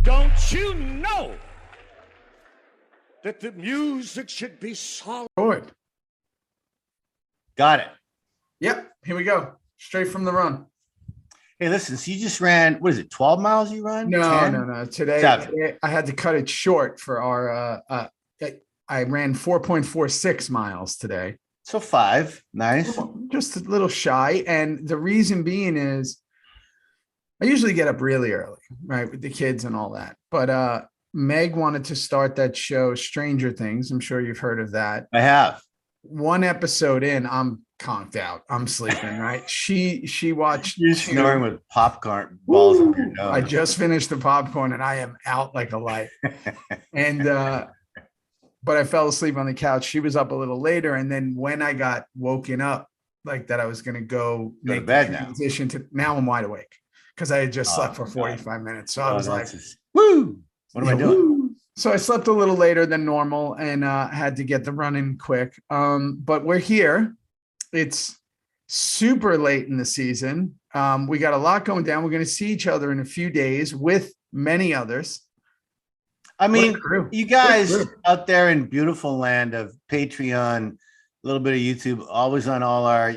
Don't you know that the music should be solid? Got it. Yep. Here we go. Straight from the run. Hey, listen, so you just ran, what is it, 12 miles you run? No, 10? no. Today I had to cut it short for our, I ran 4.46 miles today. So 5. Nice. Just a little shy. And the reason being is I usually get up really early, right, with the kids and all that. But Meg wanted to start that show, Stranger Things. I'm sure you've heard of that. I have. One episode in, I'm conked out. I'm sleeping, right? She watched. You're snoring with popcorn balls up your nose. I just finished the popcorn and I am out like a light. And but I fell asleep on the couch. She was up a little later. And then when I got woken up, like that I was gonna go make to bed the transition now I'm wide awake because I had just slept for 45 minutes. So I was like, woo, what am I doing? So I slept a little later than normal and had to get the run in quick. But we're here. It's super late in the season. We got a lot going down. We're going to see each other in a few days with many others. I mean, you guys out there in beautiful land of Patreon, a little bit of YouTube, always on all our,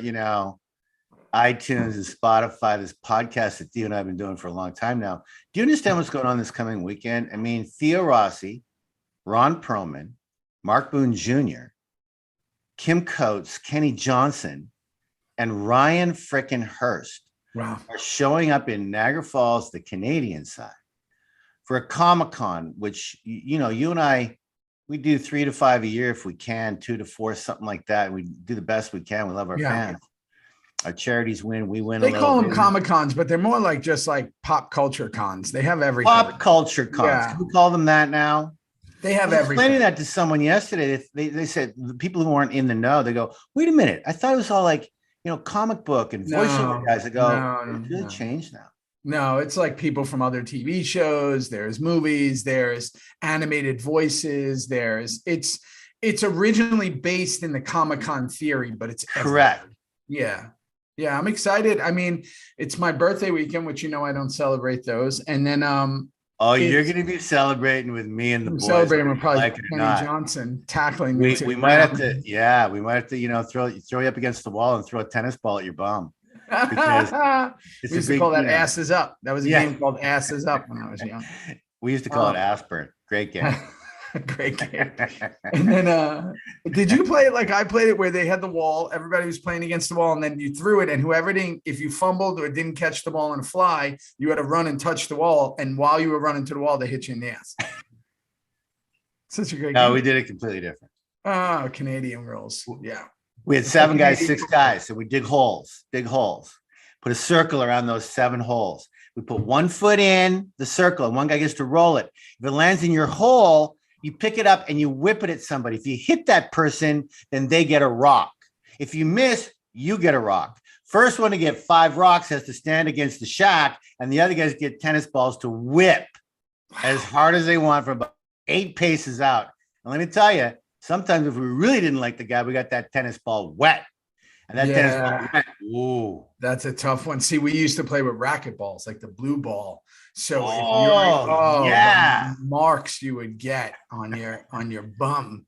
iTunes and Spotify, this podcast that Theo and I have been doing for a long time now. Do you understand what's going on this coming weekend? I mean, Theo Rossi, Ron Perlman, Mark Boone Jr., Kim Coates, Kenny Johnson, and Ryan frickin' Hurst are showing up in Niagara Falls, the Canadian side, for a Comic-Con, which, you and I, we do 3 to 5 a year if we can, 2 to 4, something like that. We do the best we can. We love our fans. Our charities win. We win. They call them Comic-Cons, but they're more like just like pop culture cons. They have everything. Pop culture cons. Yeah. Can we call them that now? They have everything. I was explaining everything. that to someone yesterday. They said the people who aren't in the know, they go, wait a minute. I thought it was all like, comic book and voiceover guys. I go, it's really changed now. No, it's like people from other TV shows. There's movies. There's animated voices. It's originally based in the Comic-Con theory, but it's correct. Everywhere. Yeah, I'm excited. I mean, it's my birthday weekend, which I don't celebrate those. And then you're going to be celebrating with me and the boys. Celebrating with probably Kenny Johnson tackling me. We might have to, throw you up against the wall and throw a tennis ball at your bum. Because we used to call that Asses Up. That was a game called Asses Up when I was young. We used to call it Aspirin. Great game. Great game. And then did you play it like I played it, where they had the wall, everybody was playing against the wall, and then you threw it, and if you fumbled or didn't catch the ball and fly, you had to run and touch the wall, and while you were running to the wall, they hit you in the ass. Such a great game. No, we did it completely different. Oh, Canadian rules. Yeah. We had 7 guys, 6 guys. So we dig holes, put a circle around those 7 holes. We put 1 foot in the circle and one guy gets to roll it. If it lands in your hole, you pick it up and you whip it at somebody. If you hit that person, then they get a rock. If you miss, you get a rock. First one to get 5 rocks has to stand against the shack, and the other guys get tennis balls to whip as hard as they want for about 8 paces out. And let me tell you, sometimes if we really didn't like the guy, we got that tennis ball wet. And that tennis ball wet. Ooh. That's a tough one. See, we used to play with racket balls, like the blue ball. So the marks you would get on your bum.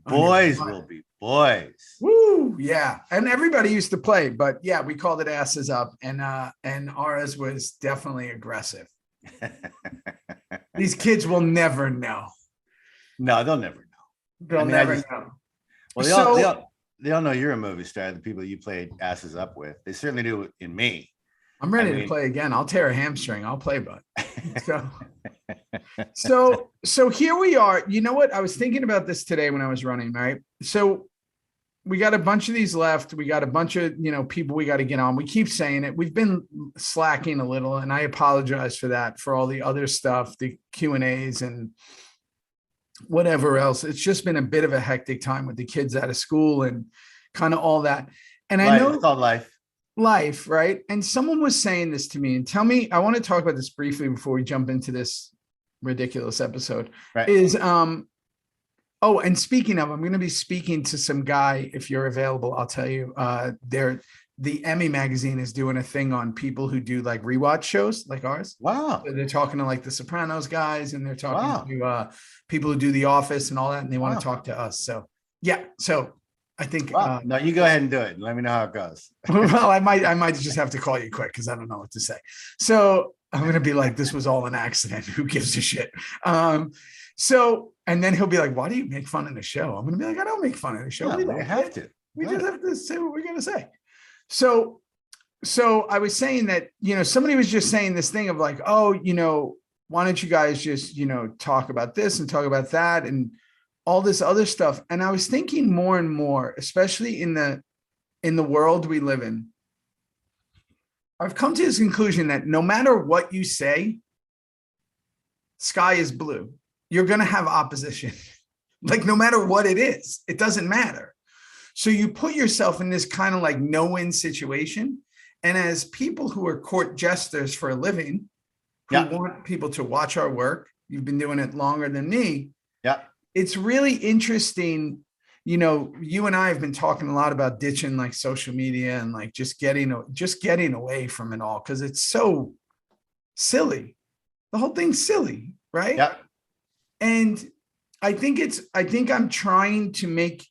Boys will be boys. Woo, yeah. And everybody used to play, but yeah, we called it Asses Up, and ours was definitely aggressive. These kids will never know. No, they'll never know. They'll never know. Well, they all know you're a movie star, the people you played Asses Up with. They certainly do in me. I'm ready to play again. I'll tear a hamstring. I'll play, bud. So here we are. You know what? I was thinking about this today when I was running, right? So we got a bunch of these left. We got a bunch of, people we got to get on. We keep saying it. We've been slacking a little, and I apologize for that, for all the other stuff, the Q&As and whatever else. It's just been a bit of a hectic time with the kids out of school and kind of all that. And I know it's called life, right? And someone was saying this to me, and tell me, I want to talk about this briefly before we jump into this ridiculous episode. Right. And speaking of, I'm going to be speaking to some guy. If you're available, I'll tell you, the Emmy magazine is doing a thing on people who do like rewatch shows like ours. Wow. So they're talking to like the Sopranos guys, and they're talking to people who do The Office and all that, and they want to talk to us. So yeah, so I think no, you go ahead and do it. Let me know how it goes. Well, I might just have to call you quick because I don't know what to say. So I'm gonna be like, this was all an accident. Who gives a shit? So, and then he'll be like, why do you make fun of the show? I'm gonna be like, I don't make fun of the show. No, we have to. We just have to say what we're gonna say. So I was saying that, somebody was just saying this thing of like, oh, why don't you guys just, talk about this and talk about that and all this other stuff. And I was thinking more and more, especially in the world we live in, I've come to this conclusion that no matter what you say, sky is blue. You're going to have opposition. Like no matter what it is, it doesn't matter. So you put yourself in this kind of like no-win situation. And as people who are court jesters for a living, who want people to watch our work, you've been doing it longer than me. Yeah. It's really interesting. You and I have been talking a lot about ditching like social media and like just getting away from it all. Cause it's so silly. The whole thing's silly. Right. Yeah. And I think I'm trying to make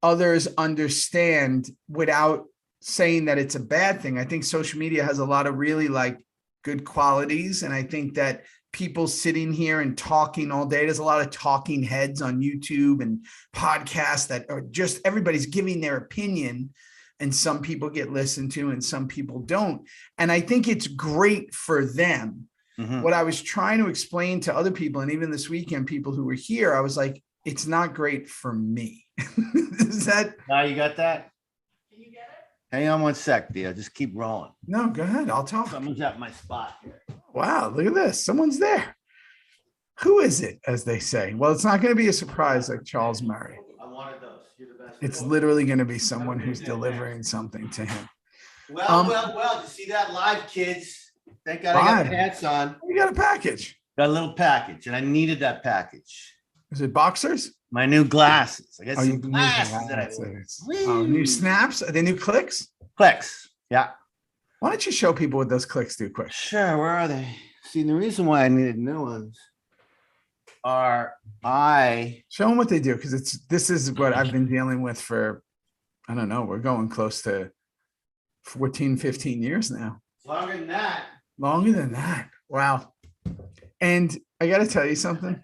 others understand without saying that it's a bad thing. I think social media has a lot of really like good qualities. And I think that people sitting here and talking all day, there's a lot of talking heads on YouTube and podcasts that are just everybody's giving their opinion, and some people get listened to and some people don't. And I think it's great for them. Mm-hmm. What I was trying to explain to other people, and even this weekend, people who were here, I was like, it's not great for me. Is that? Now you got that? Can you get it? Hang on one sec, Theo. Just keep rolling. No, go ahead. I'll talk. Someone's at my spot here. Wow, look at this. Someone's there. Who is it, as they say? Well, it's not going to be a surprise like Charles Murray. I wanted those. You're the best. It's literally going to be someone who's delivering something to him. Well. Did you see that live, kids? Thank God I got pants on. You got a package. Got a little package, and I needed that package. Is it boxers? My new glasses. I got some new glasses. New snaps? Are they new clicks? Clicks. Yeah. Why don't you show people what those clicks do quick? Sure. Where are they? See, the reason why I needed new ones show them what they do, because this is what I've been dealing with for, I don't know, we're going close to 14, 15 years now. Longer than that. Longer than that. Wow. And I got to tell you something.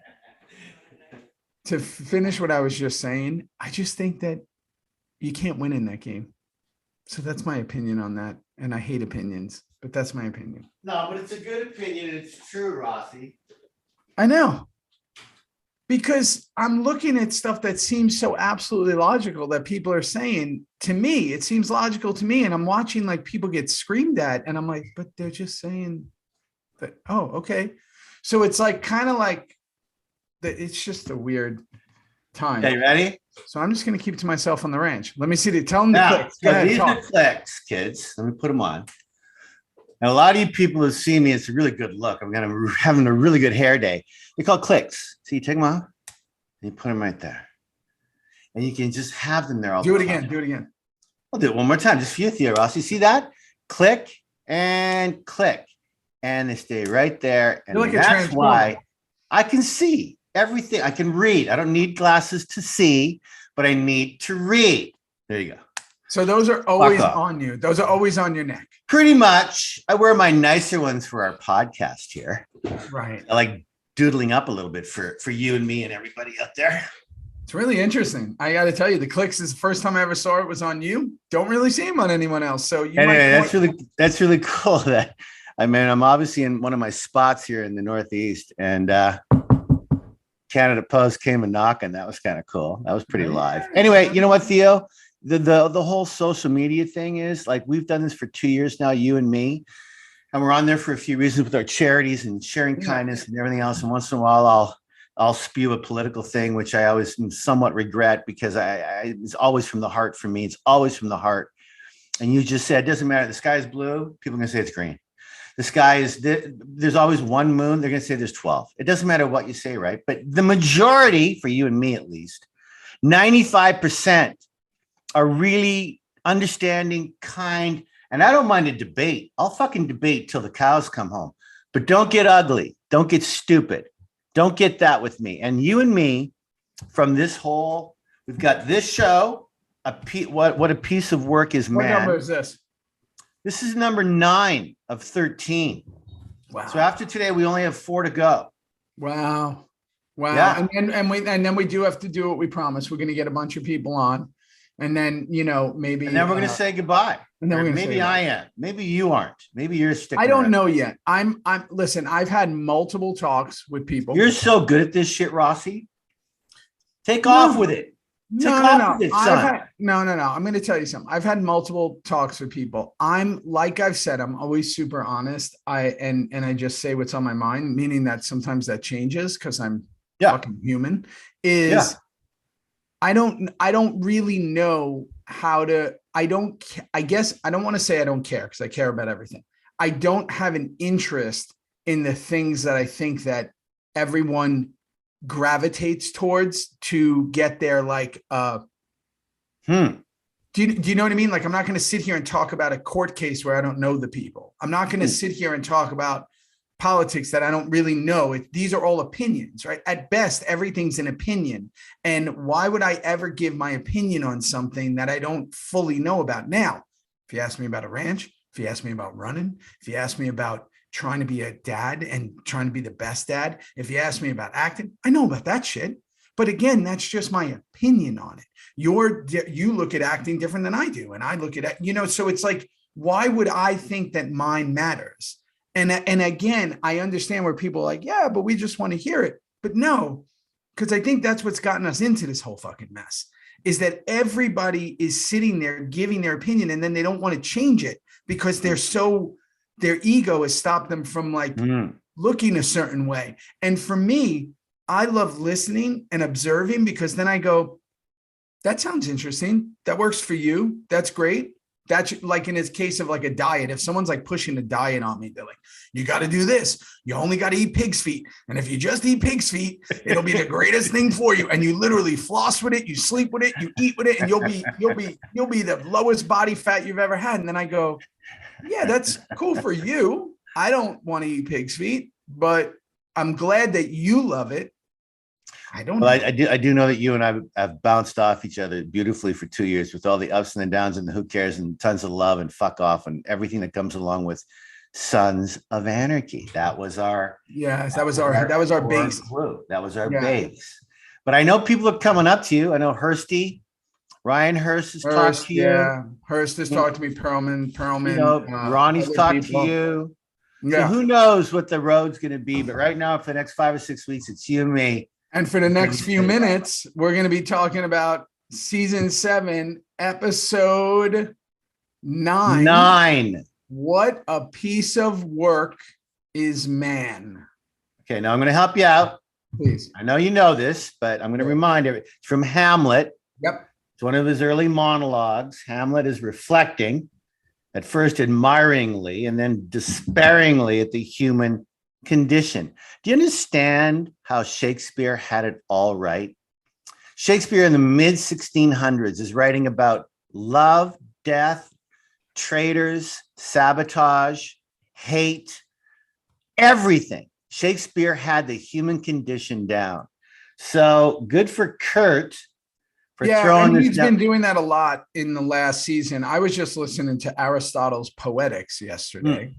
To finish what I was just saying, I just think that you can't win in that game. So that's my opinion on that. And I hate opinions, but that's my opinion. No, but it's a good opinion. It's true, Rossi. I know. Because I'm looking at stuff that seems so absolutely logical that people are saying to me. It seems logical to me. And I'm watching like people get screamed at. And I'm like, but they're just saying that, oh, okay. So it's like kind of like it's just a weird time. Okay, you ready? So I'm just going to keep it to myself on the ranch. Let me see. Tell them the clicks. Go ahead, these are clicks, kids. Let me put them on. And a lot of you people who see me, it's a really good look. I'm having a really good hair day. They're called clicks. So you take them off and you put them right there. And you can just have them there all the time. Do it again. I'll do it one more time, just for you, Theo Rossi. See that? Click and click. And they stay right there. And like that's why I can see everything. I can read. I don't need glasses to see, but I need to read. There you go. So those are always on you. Those are always on your neck. Pretty much. I wear my nicer ones for our podcast here. Right. I like doodling up a little bit for you and me and everybody out there. It's really interesting. I got to tell you, the clicks is the first time I ever saw it was on you. Don't really see them on anyone else. So that's really cool. That I'm obviously in one of my spots here in the Northeast, and Canada Post came a knocking. That was kind of cool. That was pretty live. Anyway, you know what, Theo? The whole social media thing is like, we've done this for 2 years now, you and me, and we're on there for a few reasons with our charities and sharing kindness and everything else. And once in a while, I'll spew a political thing, which I always somewhat regret, because it's always from the heart for me. It's always from the heart. And you just said, it doesn't matter. The sky is blue. People are going to say it's green. The sky is, there's always one moon. They're going to say there's 12. It doesn't matter what you say, right? But the majority, for you and me at least, 95% are really understanding, kind, and I don't mind a debate. I'll fucking debate till the cows come home, but don't get ugly. Don't get stupid. Don't get that with me. And you and me, from this whole, we've got this show, what a piece of work is, man. What number is this? This is number 9 of 13. Wow. So after today, we only have 4 to go. Wow. Yeah. And then we do have to do what we promised. We're going to get a bunch of people on, and then, maybe. And then we're going to say goodbye. And then maybe I am. Maybe you aren't. Maybe you're sticking. I don't around. know yet. Listen, I've had multiple talks with people. You're so good at this shit, Rossi. Take off with it. No. I'm going to tell you something. I've had multiple talks with people. Like I've said, I'm always super honest. And I just say what's on my mind, meaning that sometimes that changes because I'm fucking human. I don't really know how to. I guess I don't want to say I don't care, because I care about everything. I don't have an interest in the things that I think that everyone gravitates towards to get there. Like, do you know what I mean? Like, I'm not going to sit here and talk about a court case where I don't know the people. I'm not going to sit here and talk about politics that I don't really know. These are all opinions, right? At best, everything's an opinion. And why would I ever give my opinion on something that I don't fully know about? Now, if you ask me about a ranch, if you ask me about running, if you ask me about trying to be a dad and trying to be the best dad, if you ask me about acting, I know about that shit. But again, that's just my opinion on it. You look at acting different than I do. And I look at it, so it's like, why would I think that mine matters? And again, I understand where people are like, yeah, but we just want to hear it. But no, because I think that's what's gotten us into this whole fucking mess, is that everybody is sitting there giving their opinion, and then they don't want to change it because their ego has stopped them from looking a certain way. And for me, I love listening and observing, because then I go, that sounds interesting. That works for you. That's great. That's like in his case of like a diet. If someone's like pushing a diet on me, they're like, you got to do this. You only got to eat pig's feet. And if you just eat pig's feet, it'll be the greatest thing for you. And you literally floss with it, you sleep with it, you eat with it, and you'll be the lowest body fat you've ever had. And then I go, yeah, that's cool for you. I don't want to eat pig's feet, but I'm glad that you love it. I don't know. I do know that you and I have bounced off each other beautifully for 2 years, with all the ups and the downs and the who cares and tons of love and fuck off and everything that comes along with Sons of Anarchy. That was our base. That was our base. But I know people are coming up to you. I know Ryan Hurst has talked to you. Yeah, Hurst has talked to me. Perlman. Ronnie's talked to you. Yeah. So who knows what the road's going to be? But right now, for the next 5 or 6 weeks, it's you and me. And for the next few minutes, we're going to be talking about season 7, episode 9. What a piece of work is man. Okay, now I'm going to help you out. Please. I know you know this, but I'm going to remind you. It's from Hamlet. Yep. It's one of his early monologues. Hamlet is reflecting, at first admiringly and then despairingly, at the human condition. Do you understand how Shakespeare had it all right? Shakespeare in the mid 1600s is writing about love, death, traitors, sabotage, hate, everything. Shakespeare had the human condition down. So good for Kurt for throwing this. He's been doing that a lot in the last season. I was just listening to Aristotle's Poetics yesterday.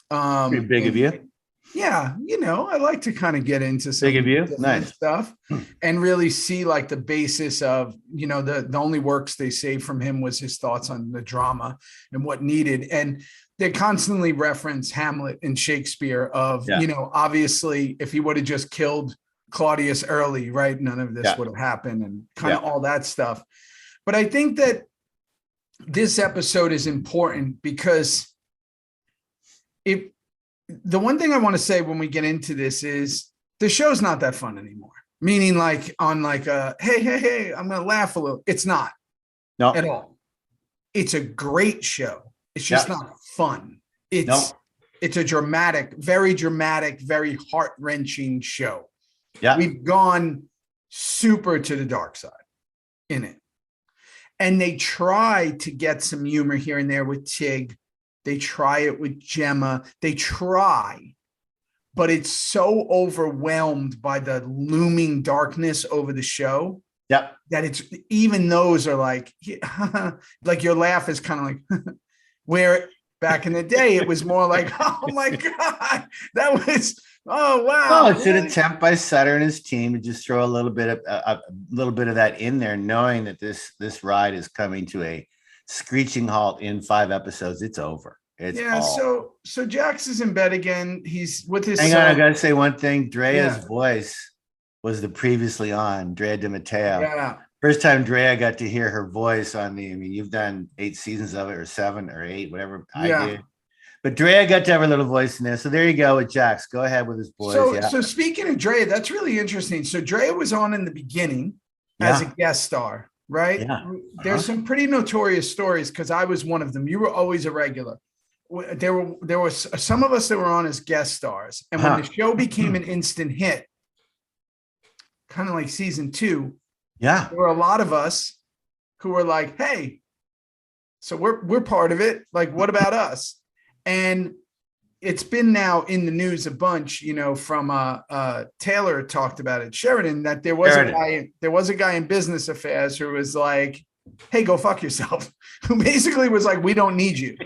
Pretty big of you. Yeah, I like to kind of get into some big of you. Nice stuff and really see like the basis of, the only works they saved from him was his thoughts on the drama and what needed. And they constantly reference Hamlet and Shakespeare of, obviously if he would have just killed Claudius early, right, none of this would have happened, and kind of all that stuff. But I think that this episode is important because the one thing I want to say when we get into this is the show's not that fun anymore. Meaning like on like a, hey, I'm going to laugh a little. It's not at all. It's a great show. It's just not fun. It's a dramatic, very heart-wrenching show. Yeah. We've gone super to the dark side in it. And they try to get some humor here and there with Tig. They try it with Gemma. They try, but it's so overwhelmed by the looming darkness over the show. Yep. That it's even those are like, like your laugh is kind of like, where back in the day it was more like, oh my God, that was, oh wow. Oh, it's an attempt by Sutter and his team to just throw a little bit of that in there, knowing that this ride is coming to a screeching halt in 5 episodes. It's over. It's so Jax is in bed again. He's with his Hang son. on, I gotta say one thing. Drea's voice was the previously on Drea De Matteo. Yeah. First time Drea got to hear her voice on the, I mean, you've done 8 seasons of it, or 7 or 8, whatever I did. But Drea got to have her little voice in there. So there you go with Jax. Go ahead with his voice. So speaking of Drea, that's really interesting. So Drea was on in the beginning as a guest star, right? Yeah. There's some pretty notorious stories because I was one of them. You were always a regular. There was some of us that were on as guest stars. And when the show became an instant hit, kind of like season 2, there were a lot of us who were like, hey, so we're part of it. Like, what about us? And it's been now in the news a bunch, you know, from Taylor talked about it, Sheridan, that there was a guy in Business Affairs who was like, hey, go fuck yourself, who basically was like, we don't need you.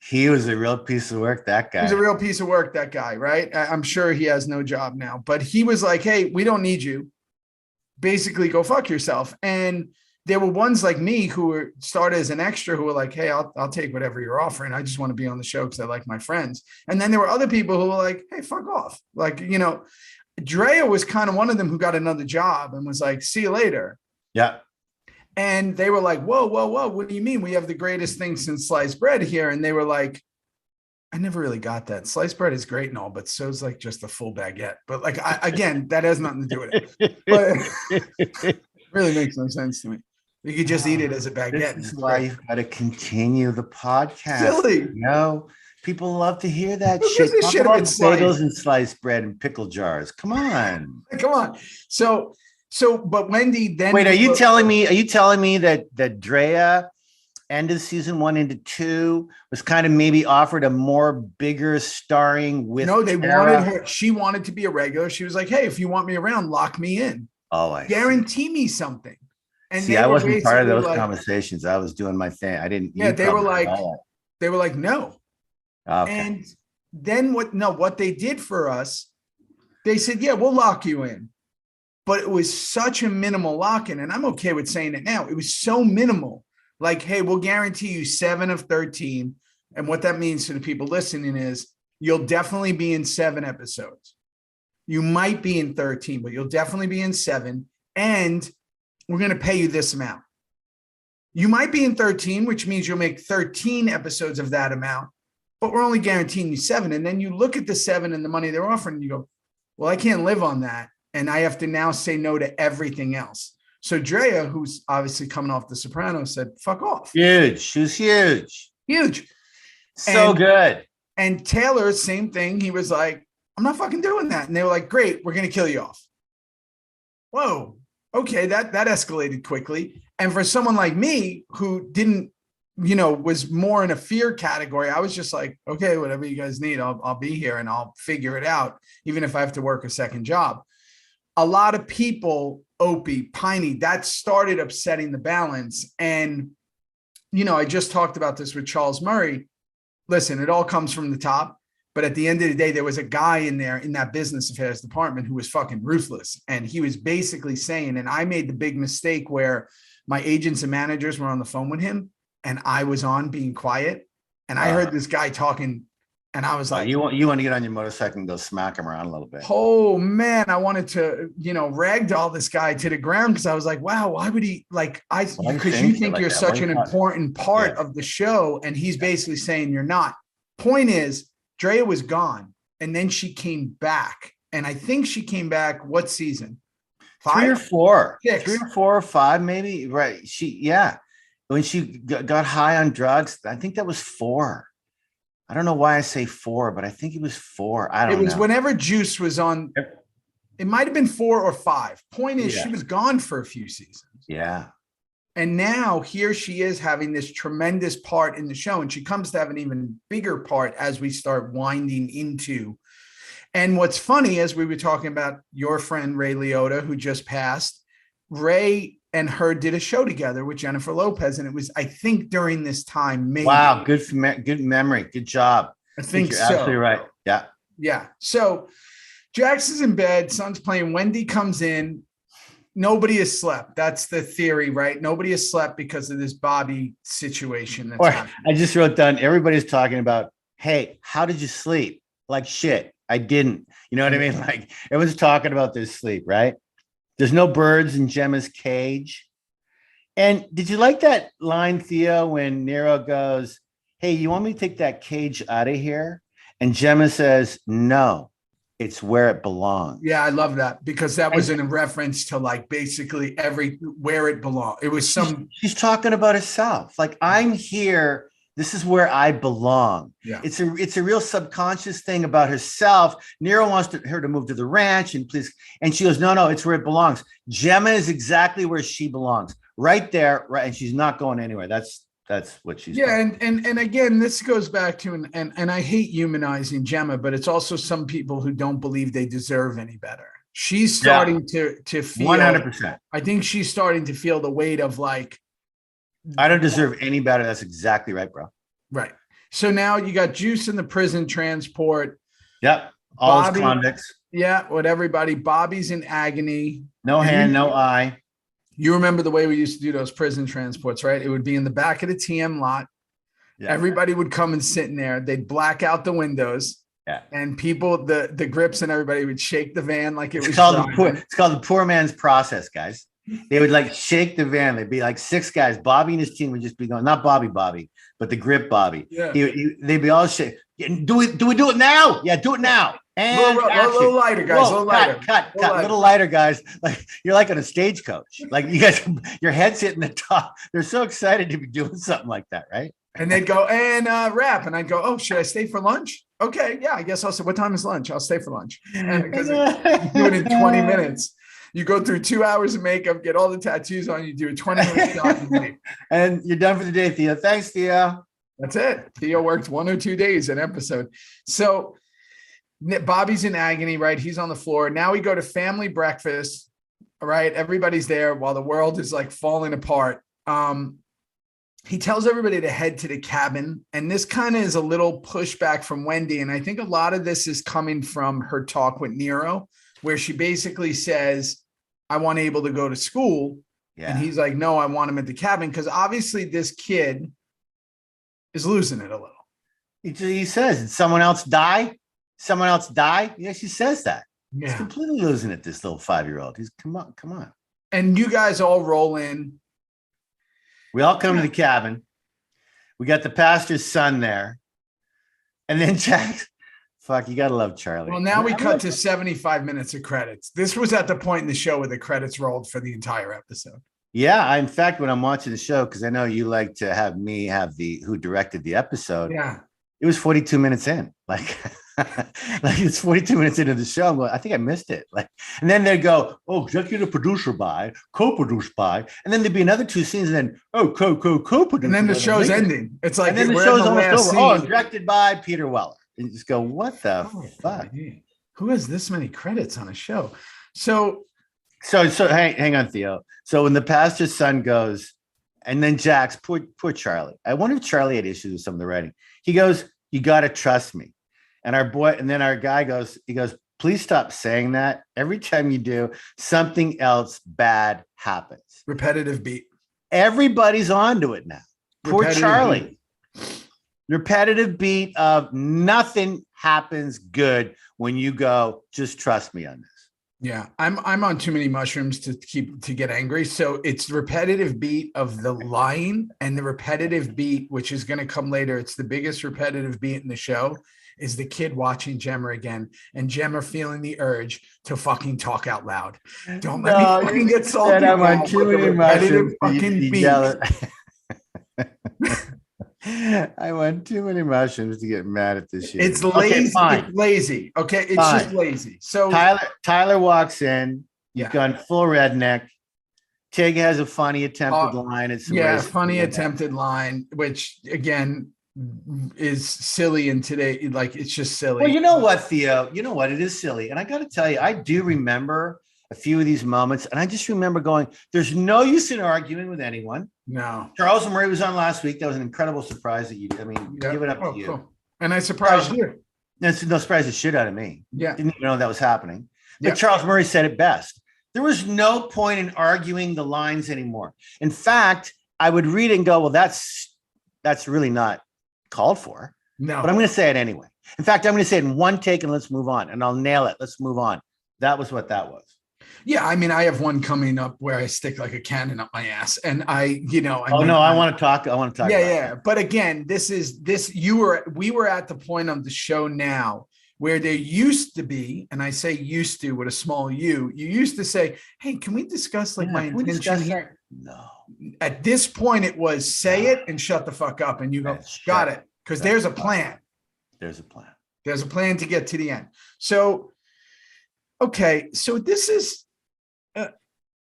He was a real piece of work, that guy. He was a real piece of work, that guy, right? I'm sure he has no job now, but he was like, hey, we don't need you. Basically, go fuck yourself. And there were ones like me who started as an extra who were like, hey, I'll take whatever you're offering. I just want to be on the show because I like my friends. And then there were other people who were like, hey, fuck off. Like, you know, Drea was kind of one of them who got another job and was like, see you later. Yeah. And they were like, whoa, what do you mean? We have the greatest thing since sliced bread here. And they were like, I never really got that. Sliced bread is great and all, but so's like just a full baguette. But like, again, that has nothing to do with it. But it really makes no sense to me. You could just eat it as a baguette. This is why you've got to continue the podcast. Silly. You know, people love to hear that Who shit. gives a shit about bagels and sliced bread and pickle jars. Come on. Come on. So, but Wendy then. Wait, are you telling me that Drea ended season 1 into 2 was kind of maybe offered a more bigger starring with? No, they wanted her. She wanted to be a regular. She was like, hey, if you want me around, lock me in. Oh, I guarantee me something. And see, I wasn't part of those conversations. I was doing my thing. I didn't. Yeah, they were like, no. Okay. And then what they did for us, they said, yeah, we'll lock you in. But it was such a minimal lock-in, and I'm okay with saying it now. It was so minimal. Like, hey, we'll guarantee you 7 of 13. And what that means to the people listening is you'll definitely be in 7 episodes. You might be in 13, but you'll definitely be in 7. And we're going to pay you this amount. You might be in 13, which means you'll make 13 episodes of that amount, but we're only guaranteeing you 7. And then you look at the 7 and the money they're offering, and you go, well, I can't live on that. And I have to now say no to everything else. So Drea, who's obviously coming off The Sopranos, said, fuck off. Huge. She was huge. Huge. So good. And Taylor, same thing. He was like, I'm not fucking doing that. And they were like, great, we're going to kill you off. Whoa. Okay, that escalated quickly. And for someone like me who didn't, was more in a fear category, I was just like, okay, whatever you guys need, I'll be here and I'll figure it out, even if I have to work a second job. A lot of people, Opie, Piney, that started upsetting the balance. And, I just talked about this with Charles Murray. Listen, it all comes from the top. But at the end of the day, there was a guy in there in that business affairs department who was fucking ruthless. And he was basically saying, and I made the big mistake where my agents and managers were on the phone with him and I was on being quiet. And I heard this guy talking and I was like, you want to get on your motorcycle and go smack him around a little bit. Oh man, I wanted to, ragdoll this guy to the ground. Cause I was like, wow, why would he because you think you're such an important part of the show. And he's basically saying you're not. Point is, Drea was gone, and then she came back. And I think she came back, what season? 5? 3 or 4. 6. 3 or 4 or 5, maybe. Right. When she got high on drugs, I think that was 4. I don't know why I say 4, but I think it was 4. I don't know. It was whenever Juice was on. It might have been 4 or 5. Point is, she was gone for a few seasons. Yeah. And now here she is having this tremendous part in the show. And she comes to have an even bigger part as we start winding into. And what's funny, as we were talking about your friend Ray Liotta, who just passed, Ray and her did a show together with Jennifer Lopez. And it was, I think, during this time. Maybe. Wow. Good memory. Good job. I think you're so. Absolutely right. Yeah. Yeah. So Jax is in bed. Son's playing. Wendy comes in. Nobody has slept. That's the theory, right? Nobody has slept because of this Bobby situation. I just wrote down, everybody's talking about, hey, how did you sleep? Like shit. I didn't. You know what I mean? Like everyone's talking about their sleep, right? There's no birds in Gemma's cage. And did you like that line, Theo, when Nero goes, hey, you want me to take that cage out of here? And Gemma says, no, it's where it belongs. Yeah, I love that because that was in a reference to like basically where it belongs. It was she's talking about herself. Like, I'm here. This is where I belong. Yeah. It's a real subconscious thing about herself. Nero wants her to move to the ranch and she goes, no, it's where it belongs. Gemma is exactly where she belongs. Right there. Right. And she's not going anywhere. That's what she's doing. And again, this goes back to, and I hate humanizing Gemma, but it's also some people who don't believe they deserve any better. She's starting to feel 100%. I think she's starting to feel the weight of like, I don't deserve any better. That's exactly right, bro. Right. So now you got Juice in the prison transport. Yep. All his convicts. Yeah. With everybody. Bobby's in agony. No hand, no eye. You remember the way we used to do those prison transports, right? It would be in the back of the TM lot. Yeah. Everybody would come and sit in there. They'd black out the windows. Yeah. And people, the grips and everybody would shake the van like it was called it's called the poor man's process, guys. They would like shake the van. There'd be like 6 guys. Bobby and his team would just be going, not Bobby, but the grip Bobby. Yeah. They'd be all shake. Do we do it now? Yeah, do it now. And a little lighter, guys. Whoa, cut. Little lighter, guys. Like you're like on a stagecoach. Like you guys, your head's hitting the top. They're so excited to be doing something like that, right? And they'd go and wrap, and I'd go, oh, should I stay for lunch? Okay, yeah, I guess I'll say. What time is lunch? I'll stay for lunch. And because you do it in 20 minutes. You go through 2 hours of makeup, get all the tattoos on, you do a 20-minute shot. And you're done for the day, Theo. Thanks, Theo. That's it. Theo worked 1 or 2 days an episode. So Bobby's in agony, right? He's on the floor. Now we go to family breakfast. All right. Everybody's there while the world is like falling apart. He tells everybody to head to the cabin. And this kind of is a little pushback from Wendy. And I think a lot of this is coming from her talk with Nero, where she basically says, I want Abel to go to school. Yeah. And he's like, no, I want him at the cabin. Because obviously this kid is losing it a little. He says, did someone else die? Someone else die? Yeah, she says that. Yeah. He's completely losing it, this little 5-year-old. He's come on. And you guys all roll in. We all come to the cabin. We got the pastor's son there. And then Jack. Fuck, you gotta love Charlie. Well, now we cut to 75 minutes of credits. This was at the point in the show where the credits rolled for the entire episode. Yeah, in fact, when I'm watching the show, because I know you like to have me have who directed the episode. Yeah, it was 42 minutes in. Like it's 42 minutes into the show. I'm going, I think I missed it. Like, and then they'd go, oh, executive producer by, co-produced by, and then there'd be another 2 scenes, and then co-produced. And then the show's ending. It's like, and then the show's almost over. Oh, directed by Peter Weller. And you just go, what the fuck? Man. Who has this many credits on a show? So hang on, Theo. So when the pastor's son goes, and then Jack's poor Charlie. I wonder if Charlie had issues with some of the writing. He goes, you got to trust me. And then our guy goes, please stop saying that. Every time you do, something else bad happens. Repetitive beat. Everybody's onto it now. Poor Charlie. Repetitive beat of nothing happens good when you go, just trust me on this. Yeah, I'm on too many mushrooms to get angry. So it's repetitive beat of the lying, and the repetitive beat, which is going to come later. It's the biggest repetitive beat in the show, is the kid watching Gemma again, and Gemma feeling the urge to fucking talk out loud. Don't let me fucking get salty. I'm on too many mushrooms. Fucking beat. I want too many mushrooms to get mad at this shit. It's lazy. Okay, it's lazy. Okay, it's just lazy. So Tyler walks in. He's gone full redneck. Tig has a funny attempted line. It's funny attempted line, which again is silly in today. Like it's just silly. Well, you know what, Theo? You know what? It is silly. And I got to tell you, I do remember a few of these moments. And I just remember going, there's no use in arguing with anyone. No. Charles Murray was on last week. That was an incredible surprise that you did. I mean, give it up to you. Cool. And I surprised you. That's no surprise the shit out of me. Yeah. Didn't even know that was happening. But Charles Murray said it best. There was no point in arguing the lines anymore. In fact, I would read and go, well, that's really not called for. No. But I'm going to say it anyway. In fact, I'm going to say it in one take and let's move on. And I'll nail it. Let's move on. That was what that was. Yeah, I mean, I have one coming up where I stick like a cannon up my ass, and I want to talk. Yeah. But again, we were at the point of the show now where there used to be, and I say used to with a small U, you used to say, hey, can we discuss my intention here? No. At this point, it was say it and shut the fuck up, and you go, got it, because there's a plan. There's a plan. There's a plan to get to the end. So, okay, so this is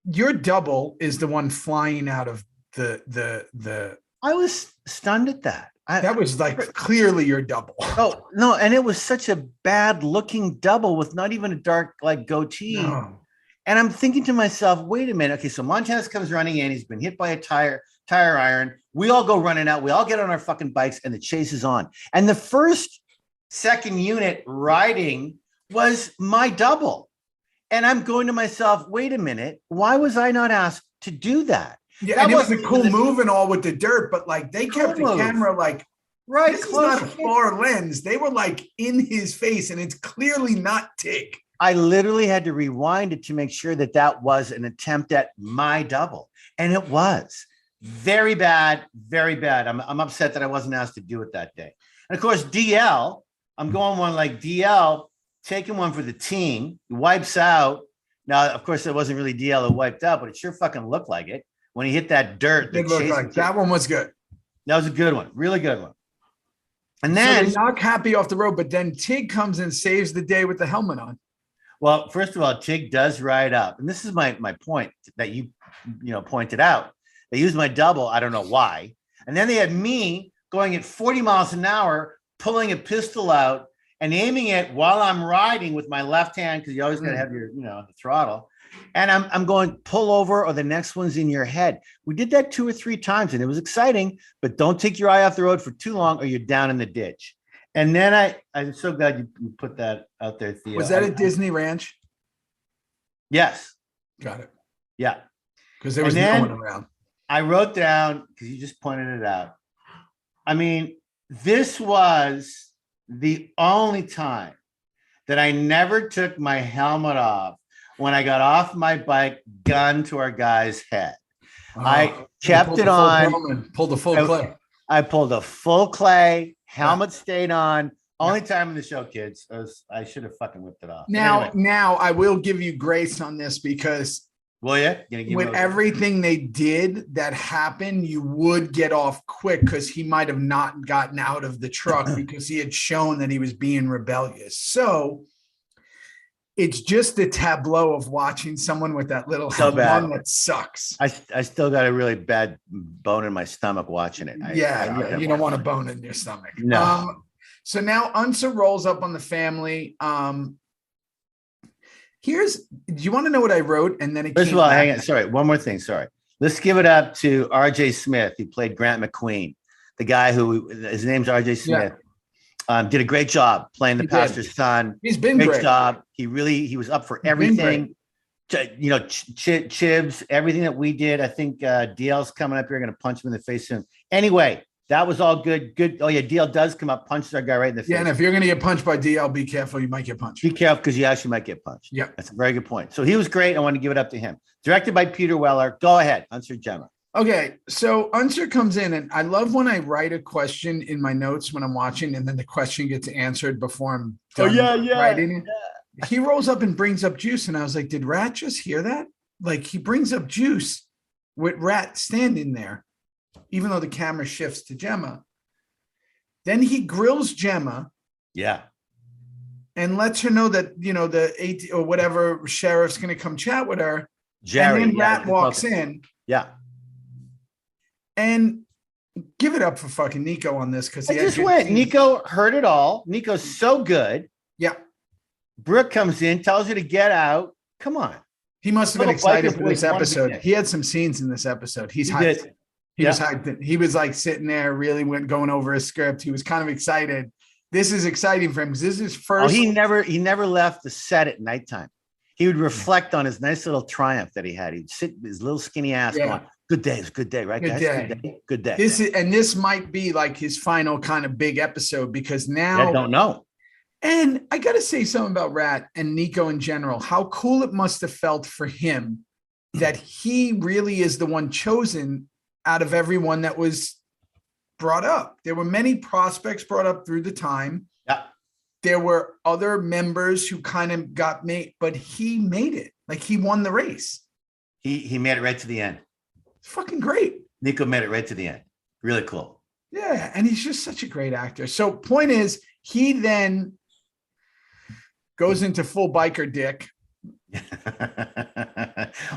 your double is the one flying out of the. I was stunned at that. That was like clearly your double. Oh no, and it was such a bad looking double with not even a dark like goatee. No. And I'm thinking to myself, wait a minute. Okay, so Montez comes running in. He's been hit by a tire iron. We all go running out. We all get on our fucking bikes, and the chase is on. And the second unit riding was my double. And I'm going to myself, wait a minute, why was I not asked to do that? Yeah, and it was a cool move and all with the dirt, but like they kept the camera like right. This is not a far lens. They were like in his face, and it's clearly not Tig. I literally had to rewind it to make sure that was an attempt at my double, and it was very bad, very bad. I'm upset that I wasn't asked to do it that day. And of course, DL, I'm going one like DL. Taking one for the team, he wipes out. Now, of course, it wasn't really DL that wiped out, but it sure fucking looked like it when he hit that dirt. That one was good. That was a good one, really good one. And then they knock Happy off the road, but then Tig comes and saves the day with the helmet on. Well, first of all, Tig does ride up, and this is my point that you pointed out. They used my double, I don't know why, and then they had me going at 40 miles an hour, pulling a pistol out and aiming it while I'm riding with my left hand, because you always got to have your, the throttle. And I'm going pull over or the next one's in your head. We did that 2 or 3 times and it was exciting, but don't take your eye off the road for too long or you're down in the ditch. And then I'm so glad you put that out there, Theo. Was that at Disney Ranch? Yes. Got it. Yeah. Because there was no one around. I wrote down, because you just pointed it out. I mean, this was the only time that I never took my helmet off when I got off my bike, gun to our guy's head. I kept it on. Pulled the full clay. I pulled a full clay, helmet stayed on. Only time in the show, kids. I should have fucking whipped it off. Now I will give you grace on this because will you? With everything they did that happened, you would get off quick because he might have not gotten out of the truck because he had shown that he was being rebellious. So it's just the tableau of watching someone with that little helmet on that sucks. I still got a really bad bone in my stomach watching it. You don't want a bone in your stomach. No. So now Unser rolls up on the family. Do you want to know what I wrote? And then first of all, hang on. Sorry, one more thing. Sorry. Let's give it up to R.J. Smith, who played Grant McQueen, the guy his name's R.J. Smith. Yeah. Did a great job playing the pastor's son. He's been great job. He was up for everything. Chibs, everything that we did. I think DL's coming up here, going to punch him in the face soon. Anyway, that was all good. Good. Oh yeah, DL does come up, punches our guy right in the face. Yeah, and if you're going to get punched by DL, be careful. You might get punched. Be careful because you actually might get punched. Yeah, that's a very good point. So he was great. I want to give it up to him. Directed by Peter Weller. Go ahead, Unser Gemma. Okay, so Unser comes in, and I love when I write a question in my notes when I'm watching, and then the question gets answered before I'm done writing it. Yeah. He rolls up and brings up Juice, and I was like, did Rat just hear that? Like, he brings up Juice with Rat standing there, even though the camera shifts to Gemma. Then he grills Gemma. Yeah. And lets her know that, the 18 or whatever sheriff's going to come chat with her. Jerry. And then Rat walks in. Yeah. And give it up for fucking Nico on this because I just went. Nico heard it all. Nico's so good. Yeah. Brooke comes in, tells her to get out. Come on. He must have been excited for this episode. He had some scenes in this episode. He's hyped. He was hyped. He was like sitting there, really going over his script. He was kind of excited. This is exciting for him because this is his first. Oh, he never left the set at nighttime. He would reflect on his nice little triumph that he had. He'd sit his little skinny ass going, good day, it's a good day, right, guys? Good day. This might be like his final kind of big episode because now I don't know. And I got to say something about Rat and Nico in general, how cool it must have felt for him that he really is the one chosen out of everyone that was brought up. There were many prospects brought up through the time. Yeah. There were other members who kind of got made, but he made it. Like he won the race. He made it right to the end. It's fucking great. Nico made it right to the end. Really cool. Yeah. And he's just such a great actor. So point is, he then goes into full biker dick.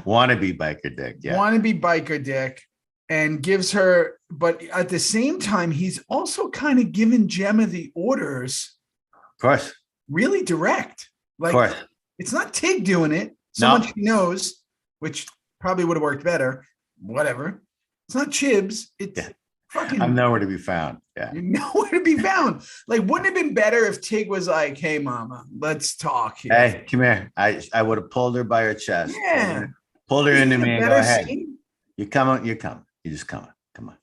Wannabe biker dick. Yeah. Wannabe biker dick. And gives her, but at the same time, he's also kind of giving Gemma the orders. Of course. Really direct. Like, of course. It's not Tig doing it. Someone she knows, which probably would have worked better. Whatever. It's not Chibs. It's fucking. I'm nowhere to be found. Yeah. You're nowhere to be found. Like, wouldn't it have been better if Tig was like, hey, mama, let's talk here. Hey, come here. I would have pulled her by her chest. Yeah. Pulled her into me and go, hey, scene? You're coming. You just come on.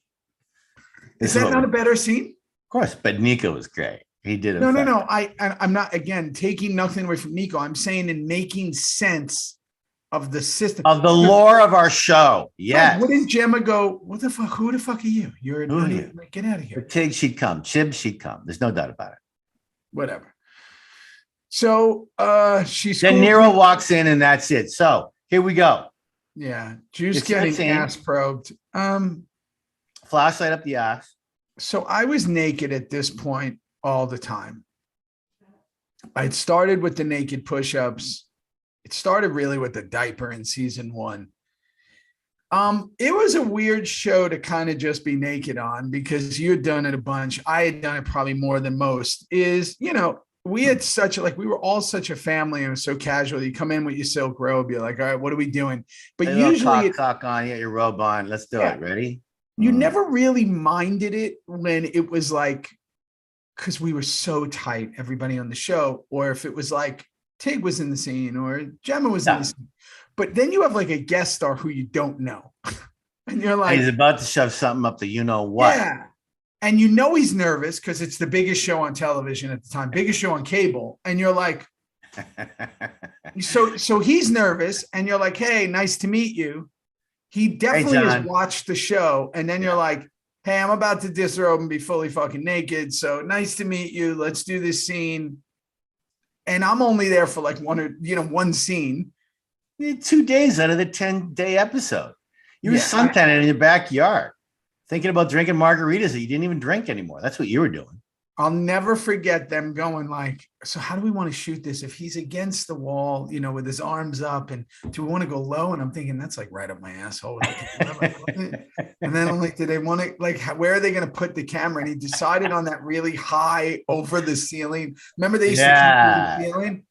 Is that not a better scene? Of course, but Nico was great. He did it. No. I'm not, again, taking nothing away from Nico. I'm saying in making sense of the system. Of the lore of our show. Yes. Like, wouldn't Gemma go, what the fuck? Who the fuck are you? You're an idiot. Like, get out of here. Tig, she'd come. Chib, she'd come. There's no doubt about it. Whatever. So she's. Then Nero walks in and that's it. So here we go. Yeah. Juice getting ass probed. Flashlight up the ass. So I was naked at this point all the time. I'd started with the naked push-ups. It started really with the diaper in season 1. It was a weird show to kind of just be naked on because you had done it a bunch. I had done it probably more than most. We had we were all such a family and it was so casual. You come in with your silk robe, you're like, all right, what are we doing? But usually cock on, you got your robe on. Let's do it. Ready? You never really minded it when it was like, because we were so tight, everybody on the show, or if it was like Tig was in the scene or Gemma was in the scene. But then you have like a guest star who you don't know. And you're like, he's about to shove something up the you know what. Yeah. And you know he's nervous because it's the biggest show on television at the time, biggest show on cable. And you're like, so he's nervous and you're like, hey, nice to meet you. He definitely has watched the show. And then you're like, hey, I'm about to disrobe and be fully fucking naked. So nice to meet you. Let's do this scene. And I'm only there for like one scene. 2 days out of the 10-day episode. You were suntanning in your backyard, thinking about drinking margaritas that you didn't even drink anymore. That's what you were doing. I'll never forget them going like, so how do we want to shoot this? If he's against the wall, with his arms up, and do we want to go low? And I'm thinking that's like right up my asshole. And then I'm like, do they want to, like, where are they going to put the camera? And he decided on that really high over the ceiling. Remember they used to keep the ceiling?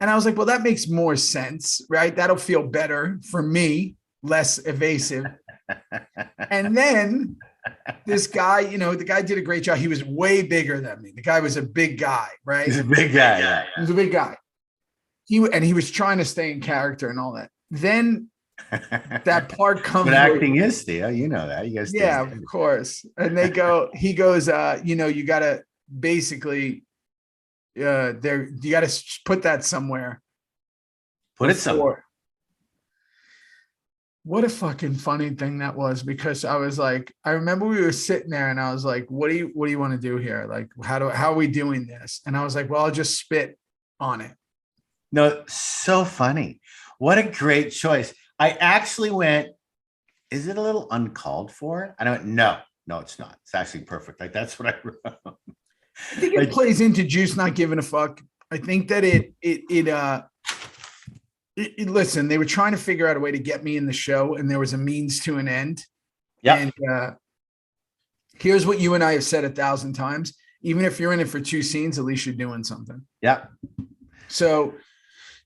And I was like, well, that makes more sense, right? That'll feel better for me, less evasive. And then this guy, the guy did a great job. He was way bigger than me. The guy was a big guy, right? He's a big guy. Yeah. He was a big guy. He was trying to stay in character and all that. Then that part comes. But acting is, Theo. You know that. You guys. Yeah, of course. And he goes, you got to basically, you got to put that somewhere. Put it somewhere. What a fucking funny thing that was, because I was like, I remember we were sitting there and I was like, what do you want to do here? Like, how are we doing this? And I was like, well, I'll just spit on it. No, so funny. What a great choice. I actually went, is it a little uncalled for? And I went, no, it's not. It's actually perfect. Like, that's what I wrote. I think it plays into Juice not giving a fuck. I think that it Listen, they were trying to figure out a way to get me in the show, and there was a means to an end. Yeah. And here's what you and I have said 1,000 times. Even if you're in it for 2 scenes, at least you're doing something. Yeah. So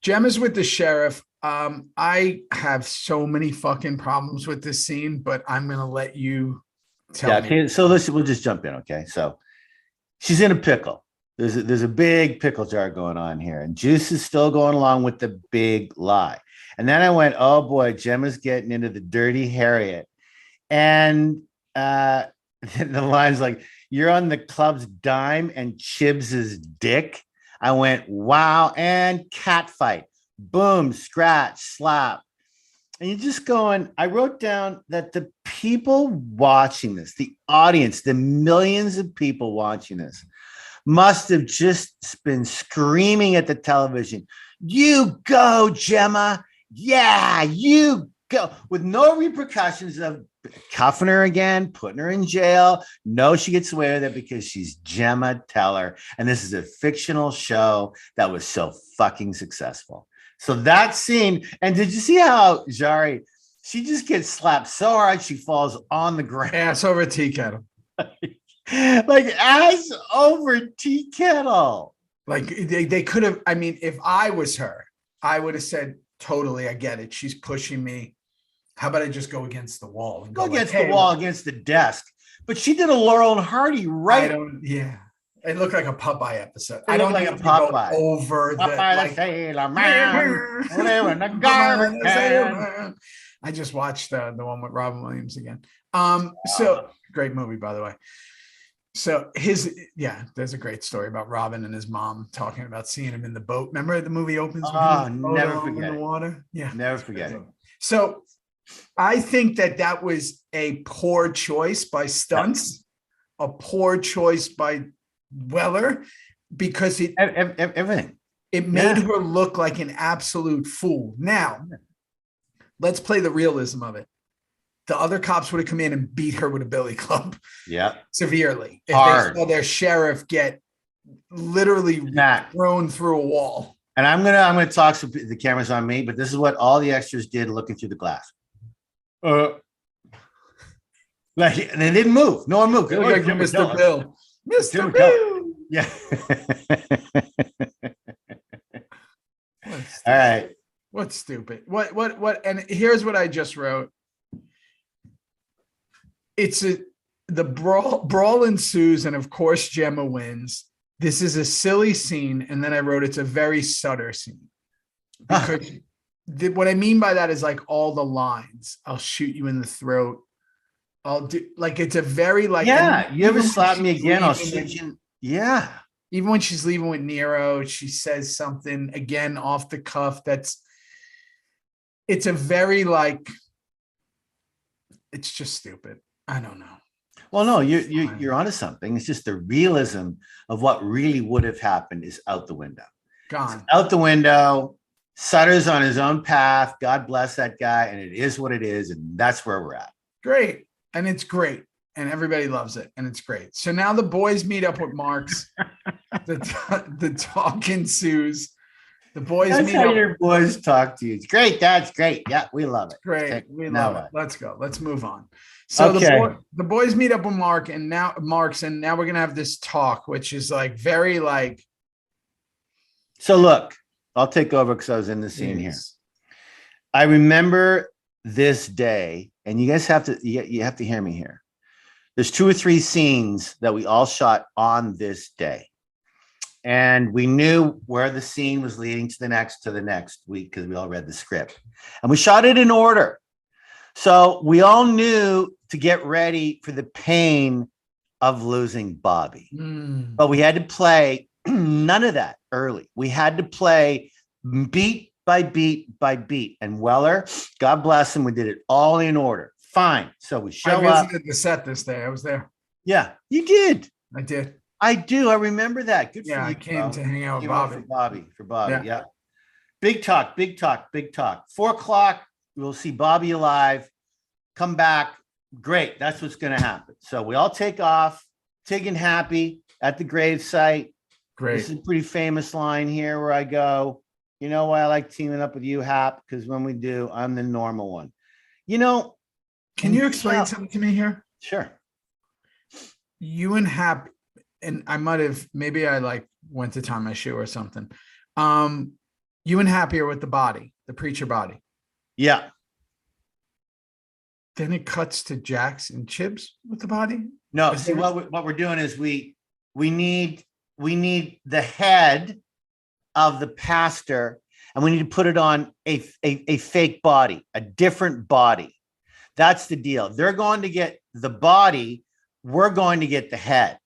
Gemma's with the sheriff. I have so many fucking problems with this scene, but I'm going to let you tell me. Okay. So we'll just jump in. Okay. So she's in a pickle. There's a big pickle jar going on here, and Juice is still going along with the big lie. And then I went, oh boy, Gemma's getting into the dirty Harriet. And the line's like, you're on the club's dime and Chibs's dick. I went, wow, and cat fight. Boom, scratch, slap. And you're just going, I wrote down that the people watching this, the audience, the millions of people watching this, must have just been screaming at the television, you go, Gemma. Yeah, you go. With no repercussions of cuffing her again, putting her in jail. No, she gets away with it because she's Gemma Teller. And this is a fictional show that was so fucking successful. So that scene, and did you see how Jari, she just gets slapped so hard she falls on the ground. Ass over tea kettle. Like ass over tea kettle. Like they could have, I mean, if I was her, I would have said, totally, I get it. She's pushing me. How about I just go against the wall and go against the wall, against the desk? But she did a Laurel and Hardy right. Yeah. It looked like a Popeye episode. I don't like a Popeye. Over Popeye the Sailor Man. Living the garbage can. I just watched the one with Robin Williams again. So great movie, by the way. So there's a great story about Robin and his mom talking about seeing him in the boat. Remember the movie opens with never forget in the water? Yeah. Never forget it. So I think that was a poor choice by Stunts, a poor choice by Weller, because everything. It made her look like an absolute fool. Now, let's play the realism of it. The other cops would have come in and beat her with a billy club. Yeah. Severely. If Hard. they saw their sheriff get literally thrown through a wall. And I'm gonna talk so the camera's on me, but this is what all the extras did looking through the glass. Like they didn't move. No one moved. Like Mr. Bill. Mr. Bill. Yeah. All right. What's stupid? What? And here's what I just wrote. The brawl ensues, and of course Gemma wins. This is a silly scene, and then I wrote it's a very Sutter scene. Because what I mean by that is like all the lines. I'll shoot you in the throat. I'll do like it's a very like you ever slap me again? I'll shoot you. Yeah. Even when she's leaving with Nero, she says something again off the cuff. It's a very like. It's just stupid. I don't know. Well, no, you're onto something. It's just the realism of what really would have happened is out the window. Gone. It's out the window. Sutter's on his own path. God bless that guy. And it is what it is. And that's where we're at. Great. And it's great. And everybody loves it. And it's great. So now the boys meet up with Marks. The talk ensues. The boys That's meet how up. your boys talk to you. It's great. That's great. Yeah, we love it. Great. Okay, We now love it. what? Let's go. Let's move on. So the boys meet up with Marks, and now we're gonna have this talk, which is like very like. So look, I'll take over because I was in the scene here. I remember this day, and you guys have to you have to hear me here. There's 2 or 3 scenes that we all shot on this day. And we knew where the scene was leading to the next week because we all read the script. And we shot it in order. So we all knew to get ready for the pain of losing Bobby. But we had to play none of that early. We had to play beat by beat by beat. And Weller, God bless him, we did it all in order. Fine. So we show up. I visited the set this day. I was there. Yeah, you did. I did. I do. I remember that. Good for you. I came to hang out with Bobby. For Bobby. Yeah. Big talk. 4 o'clock. We'll see Bobby alive. Come back. Great. That's what's going to happen. So we all take off. Tig and Happy at the grave site. Great. This is a pretty famous line here where I go, You know why I like teaming up with you, Hap? Because when we do, I'm the normal one. You know, can you explain something to me here? Sure. You and Hap, and I might have, maybe I like went to tie my shoe or something. You and Happy are with the body, the preacher body. Yeah. Then it cuts to Jax and Chibs with the body. No, see what we're doing is we need the head of the pastor, and we need to put it on a fake body, a different body. That's the deal. They're going to get the body, we're going to get the head.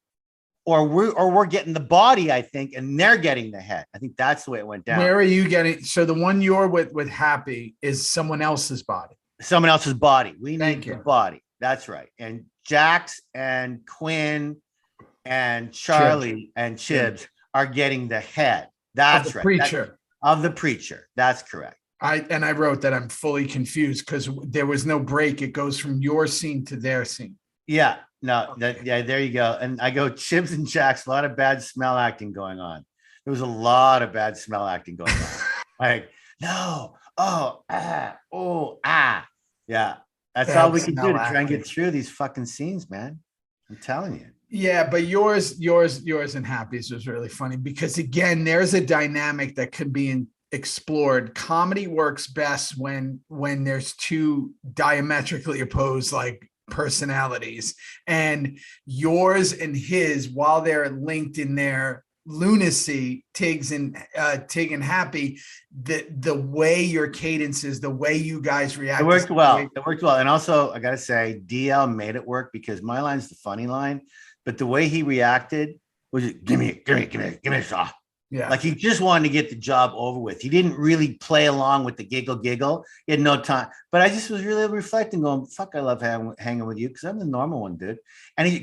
Or we're getting the body, I think, and they're getting the head. I think that's the way it went down. Where are you getting? So the one you're with Happy is someone else's body. Someone else's body. We need the body. That's right. And Jax and Quinn and Charlie and Chibs are getting the head. That's right. Preacher. Of the preacher. That's correct. I wrote that I'm fully confused because there was no break. It goes from your scene to their scene. Yeah. No, there you go. And I go, Chibs and Jax, a lot of bad smell acting going on. There was a lot of bad smell acting going on. Like, no, yeah. That's all we can do to try and get through these fucking scenes, man. I'm telling you. Yeah, but yours and Happy's was really funny because again, there's a dynamic that could be explored. Comedy works best when there's two diametrically opposed like personalities, and yours and his, while they're linked in their lunacy, Tig and Happy, the way your cadences, the way you guys react, it worked well. And also I gotta say, DL made it work because my line's the funny line, but the way he reacted was give me a saw. Yeah, like he just wanted to get the job over with. He didn't really play along with the giggle. He had no time. But I just was really reflecting, going, "Fuck, I love hanging with you because I'm the normal one, dude." And he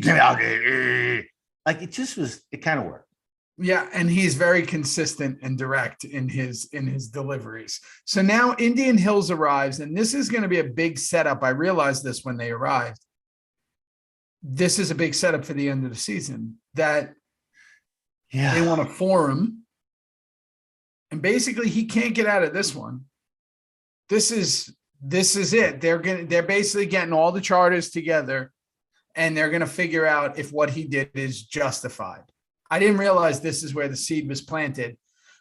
like it just was. It kind of worked. Yeah, and he's very consistent and direct in his deliveries. So now Indian Hills arrives, and this is going to be a big setup. I realized this when they arrived. This is a big setup for the end of the season. That. Yeah. They want to forum. And basically he can't get out of this one. This is it. They're basically getting all the charters together and they're going to figure out if what he did is justified. I didn't realize this is where the seed was planted,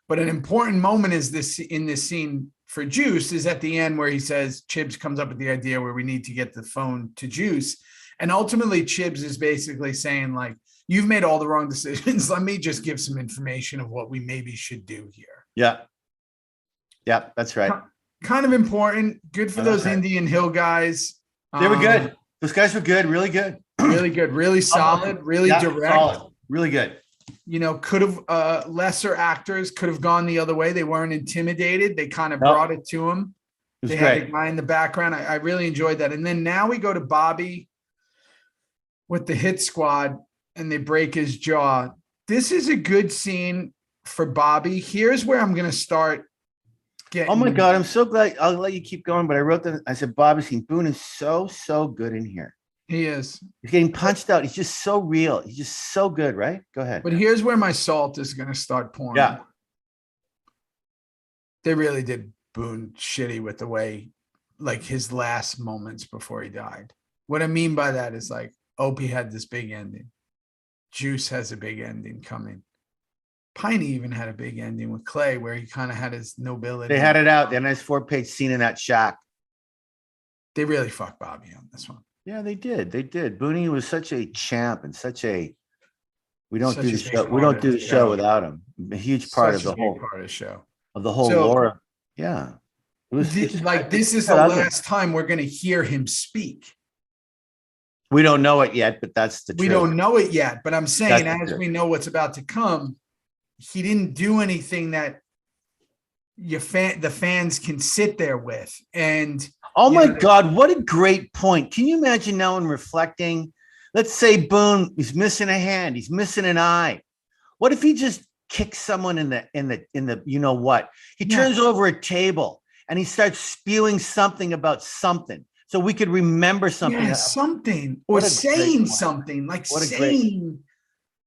but an important moment is this in this scene for Juice is at the end where he says Chibs comes up with the idea where we need to get the phone to Juice. And ultimately Chibs is basically saying like, you've made all the wrong decisions. Let me just give some information of what we maybe should do here. Yeah. Yeah, that's right. Kind of important. Good for those Indian Hill guys. They were good. Those guys were good. Really good. Really good. Really solid. Really direct. Solid. Really good. You know, could have lesser actors could have gone the other way. They weren't intimidated. They kind of brought it to them. They had a guy in the background. I really enjoyed that. And then now we go to Bobby with the hit squad. And they break his jaw. This is a good scene for Bobby. Here's where I'm going to start getting. Oh my God. I'm so glad. I'll let you keep going. But I wrote that. I said, Bobby's scene. Boone is so good in here. He is. He's getting punched out. He's just so real. He's just so good. Right? Go ahead. But here's where my salt is going to start pouring. Yeah. They really did Boone shitty with the way, like his last moments before he died. What I mean by that is like, Opie had this big ending. Juice has a big ending coming. Piney even had a big ending with Clay where he kind of had his nobility. They had it out. They had a nice 4-page scene in that shack. They really fucked Bobby on this one. Yeah, they did. They did. Booney was such a champ and such a we don't do the show. We don't do the show without him. A huge part of the whole part of the show. Of the whole lore. Yeah. It was like this is the last time we're going to hear him speak. We don't know it yet, but that's the truth. We don't know it yet, but I'm saying as we know what's about to come, he didn't do anything that the fans can sit there with. And oh my God, what a great point. Can you imagine now in reflecting? Let's say Boone, he's missing a hand, he's missing an eye. What if he just kicks someone in the you know what? He turns over a table and he starts spewing something about something. So we could remember something. Yeah, something. Or saying something. Like saying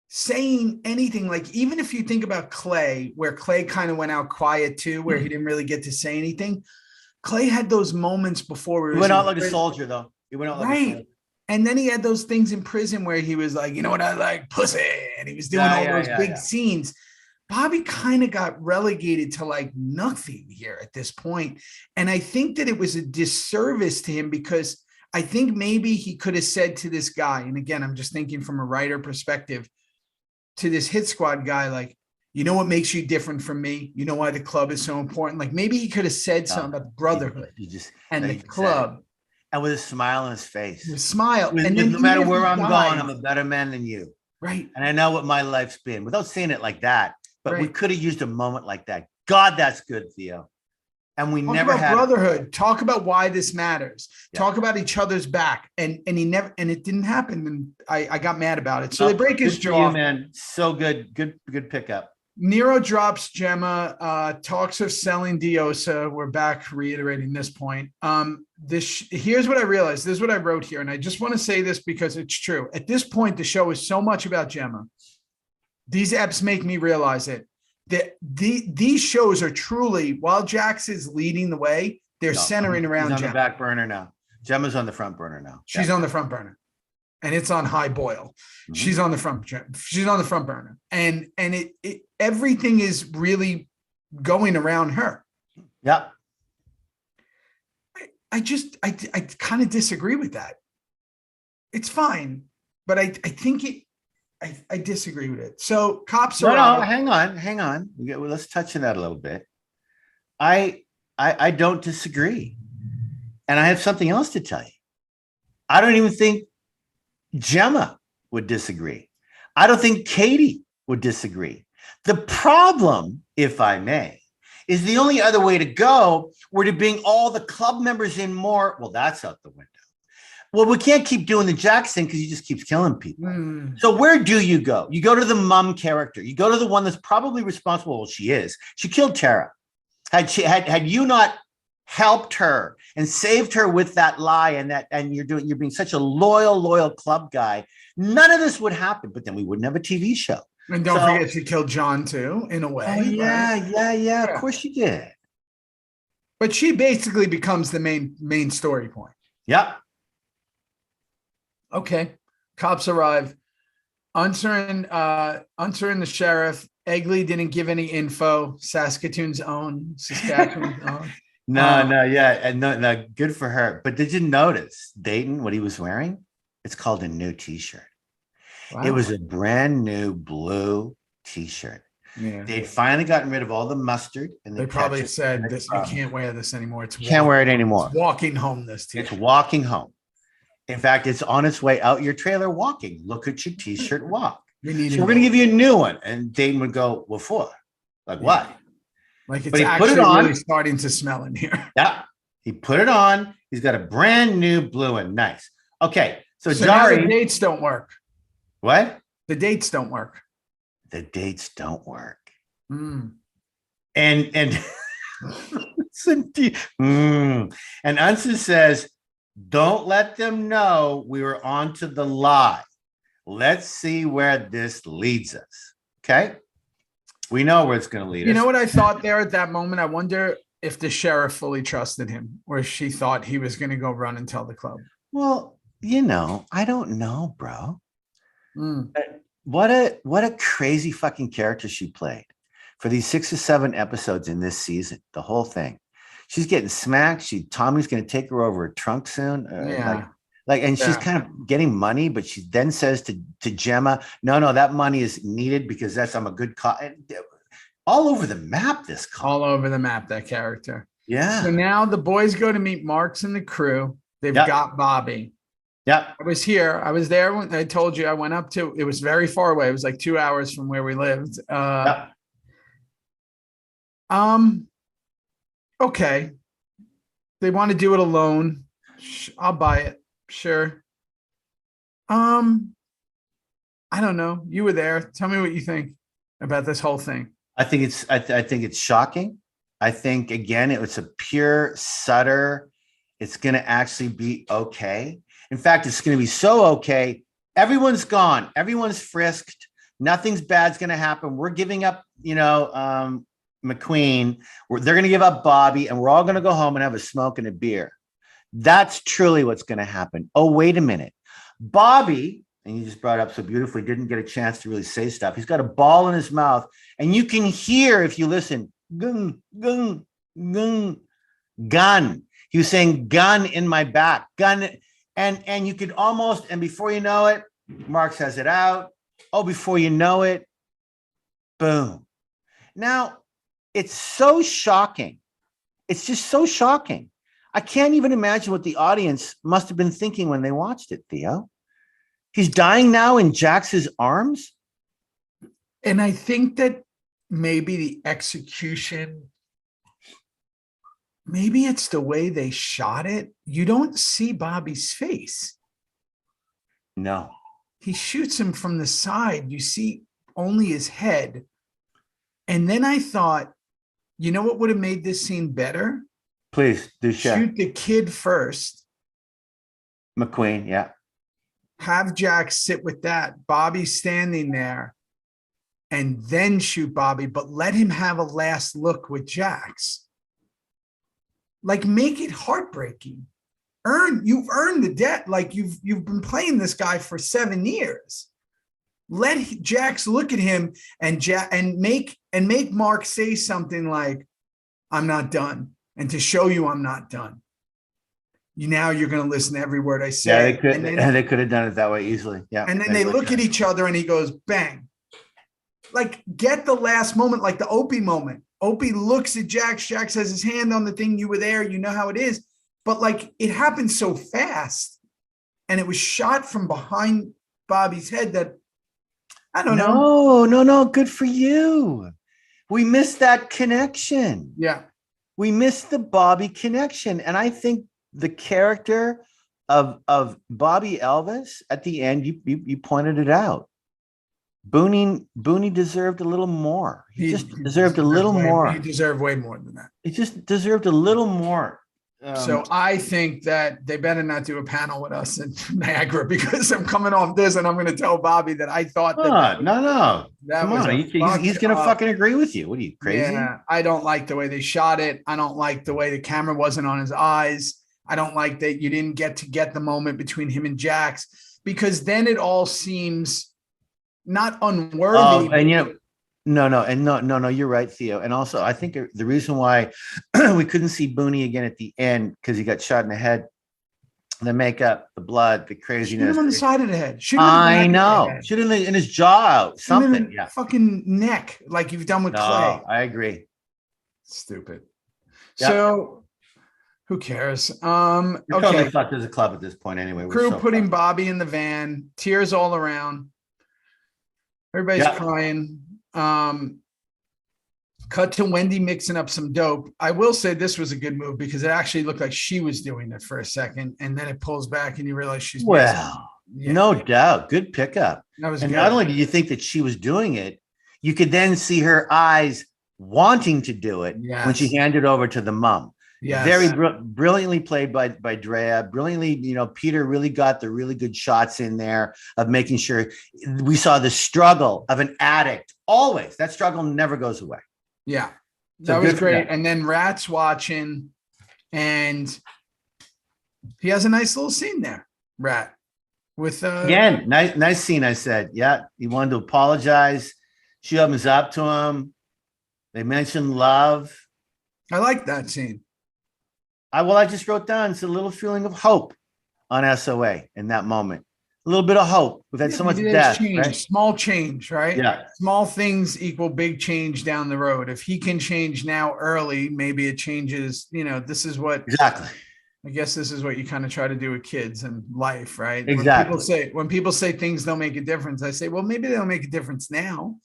saying anything. Like, even if you think about Clay, where Clay kind of went out quiet too, where he didn't really get to say anything. Clay had those moments before. He went out like a soldier, though. He went out like a soldier. And then he had those things in prison where he was like, you know what I like? Pussy. And he was doing all those big scenes. Bobby kind of got relegated to like nothing here at this point. And I think that it was a disservice to him, because I think maybe he could have said to this guy, and again, I'm just thinking from a writer perspective, to this Hit Squad guy, like, you know what makes you different from me? You know why the club is so important? Like, maybe he could have said something about the brotherhood and the club. And with a smile on his face. With a smile. And then no matter where I'm going, I'm a better man than you. Right. And I know what my life's been, without saying it like that. But we could have used a moment like that. God, that's good, Theo. And we never had brotherhood. Talk about why this matters. Yeah. Talk about each other's back. And he never, and it didn't happen. And I got mad about it. So they break his jaw. Man, so good. Good pickup. Nero drops Gemma, talks of selling Diosa. We're back reiterating this point. Here's what I realized. This is what I wrote here. And I just want to say this because it's true. At this point, the show is so much about Gemma. These eps make me realize it. That these shows are truly, while Jax is leading the way, they're centering around Gemma. Gemma. On the back burner now. Gemma's on the front burner now. She's on the front burner, and it's on high boil. Mm-hmm. She's on the front burner, and it everything is really going around her. Yep. I kind of disagree with that. It's fine, but I think I disagree with it. So cops are hang on. Let's touch on that a little bit. I don't disagree. And I have something else to tell you. I don't even think Gemma would disagree. I don't think Katie would disagree. The problem, if I may, is the only other way to go were to bring all the club members in more. Well, that's out the window. Well, we can't keep doing the Jax thing because he just keeps killing people. So where do you go? You go to the mom character. You go to the one that's probably responsible. Well, she is. She killed Tara. Had you not helped her and saved her with that lie and you're being such a loyal club guy, none of this would happen. But then we wouldn't have a TV show. And don't forget she killed John too, in a way. Oh, yeah. Of course she did. But she basically becomes the main story point. Yep. Okay. Cops arrive. Answering the sheriff. Egley didn't give any info. Saskatoon's own. Saskatchewan's own. No, good for her. But did you notice Dayton, what he was wearing? It's called a new t-shirt. Wow. It was a brand new blue t-shirt. Yeah. They'd finally gotten rid of all the mustard. And they probably said, "This you can't wear this anymore. Can't wear it anymore. It's walking home this t-shirt. It's walking home. In fact, it's on its way out your trailer walking. Look at your t-shirt walk. We're going to give you a new one." And Dayton would go, "What for? Like what?" Like it's actually really starting to smell in here. Yeah. He put it on. He's got a brand new blue one. Nice. Okay. So Jari, the dates don't work. What? The dates don't work. The dates don't work. Mm. And and Unser says, "Don't let them know we were onto the lie. Let's see where this leads us." Okay. We know where it's going to lead us. You know what I thought there at that moment? I wonder if the sheriff fully trusted him, or she thought he was going to go run and tell the club. Well, I don't know, bro. But what a crazy fucking character she played for these 6 or 7 episodes in this season. The whole thing. She's getting smacked. Tommy's going to take her over a trunk soon. And she's kind of getting money, but she then says to Gemma, no, that money is needed because I'm a good cop. All over the map, this cop. All over the map, that character. Yeah. So now the boys go to meet Marks and the crew. They've got Bobby. Yeah. I was here. I was there when I told you I went up to, it was very far away. It was like 2 hours from where we lived. Okay. They want to do it alone. I'll buy it. Sure. I don't know. You were there. Tell me what you think about this whole thing. I think it's shocking. I think again, it's a pure Sutter. It's going to actually be okay. In fact, it's going to be so okay. Everyone's gone. Everyone's frisked. Nothing's bad's going to happen. We're giving up, McQueen. They're going to give up Bobby, and we're all going to go home and have a smoke and a beer. That's truly what's going to happen. Oh, wait a minute. Bobby, and you just brought it up so beautifully, didn't get a chance to really say stuff. He's got a ball in his mouth, and you can hear, if you listen, gung, gung, gung, gun. He was saying gun in my back, gun. And you could almost, and before you know it, Mark says it out. Oh, before you know it, boom. Now, it's so shocking. It's just so shocking. I can't even imagine what the audience must have been thinking when they watched it, Theo. He's dying now in Jax's arms. And I think that maybe the execution, maybe it's the way they shot it. You don't see Bobby's face. No. He shoots him from the side. You see only his head. And then I thought, you know what would have made this scene better? Please do share. Shoot the kid first. McQueen, yeah. Have Jax sit with that. Bobby standing there. And then shoot Bobby, but let him have a last look with Jax. Like, make it heartbreaking. You've earned the debt. Like, you've been playing this guy for 7 years. Let Jax look at him and make Mark say something like, "I'm not done," and to show you I'm not done. Now you're going to listen to every word I say. Yeah, they could have done it that way easily. Yeah. And then they look at each other and he goes, bang. Like, get the last moment, like the Opie moment. Opie looks at Jax. Jax has his hand on the thing. You were there. You know how it is. But like, it happened so fast and it was shot from behind Bobby's head that I don't know. No. Good for you. We missed that connection. Yeah. We missed the Bobby connection. And I think the character of Bobby Elvis at the end, you pointed it out. Booney deserved a little more. He deserved a little more. He deserved way more than that. He just deserved a little more. So I think that they better not do a panel with us in Niagara, because I'm coming off this and I'm going to tell Bobby that I thought that. No. Come on. He's going to fucking agree with you. What are you, crazy? Yeah, I don't like the way they shot it. I don't like the way the camera wasn't on his eyes. I don't like that you didn't get the moment between him and Jax, because then it all seems not unworthy. No, you're right, Theo. And also, I think the reason why we couldn't see Booney again at the end, because he got shot in the head, the makeup, the blood, the craziness. Shoot him on the side of the head. I know. Shoot him in his jaw out. Something. Yeah. Fucking neck, like you've done with Clay. I agree. Stupid. Yep. So who cares? You're totally fucked as a club at this point anyway. Crew putting Bobby in the van, tears all around. Everybody's crying. Cut to Wendy mixing up some dope. I will say this was a good move, because it actually looked like she was doing it for a second, and then it pulls back and you realize she's no doubt. Good pickup. That was and good. Not only did you think that she was doing it, you could then see her eyes wanting to do it when she handed over to the mom. Yes. Very brilliantly played by Drea. Brilliantly, Peter really got the really good shots in there of making sure we saw the struggle of an addict. Always. That struggle never goes away. Yeah. That was great. And then Rat's watching, and he has a nice little scene there, Rat. With again, nice scene, I said. Yeah. He wanted to apologize. She opens up to him. They mentioned love. I like that scene. I just wrote down, it's a little feeling of hope on SOA in that moment. A little bit of hope. We've had so much death. Right? Small change, right? Yeah. Small things equal big change down the road. If he can change now early, maybe it changes. This is what exactly. I guess this is what you kind of try to do with kids and life, right? Exactly. When people say things don't make a difference, I say, well, maybe they don't make a difference now,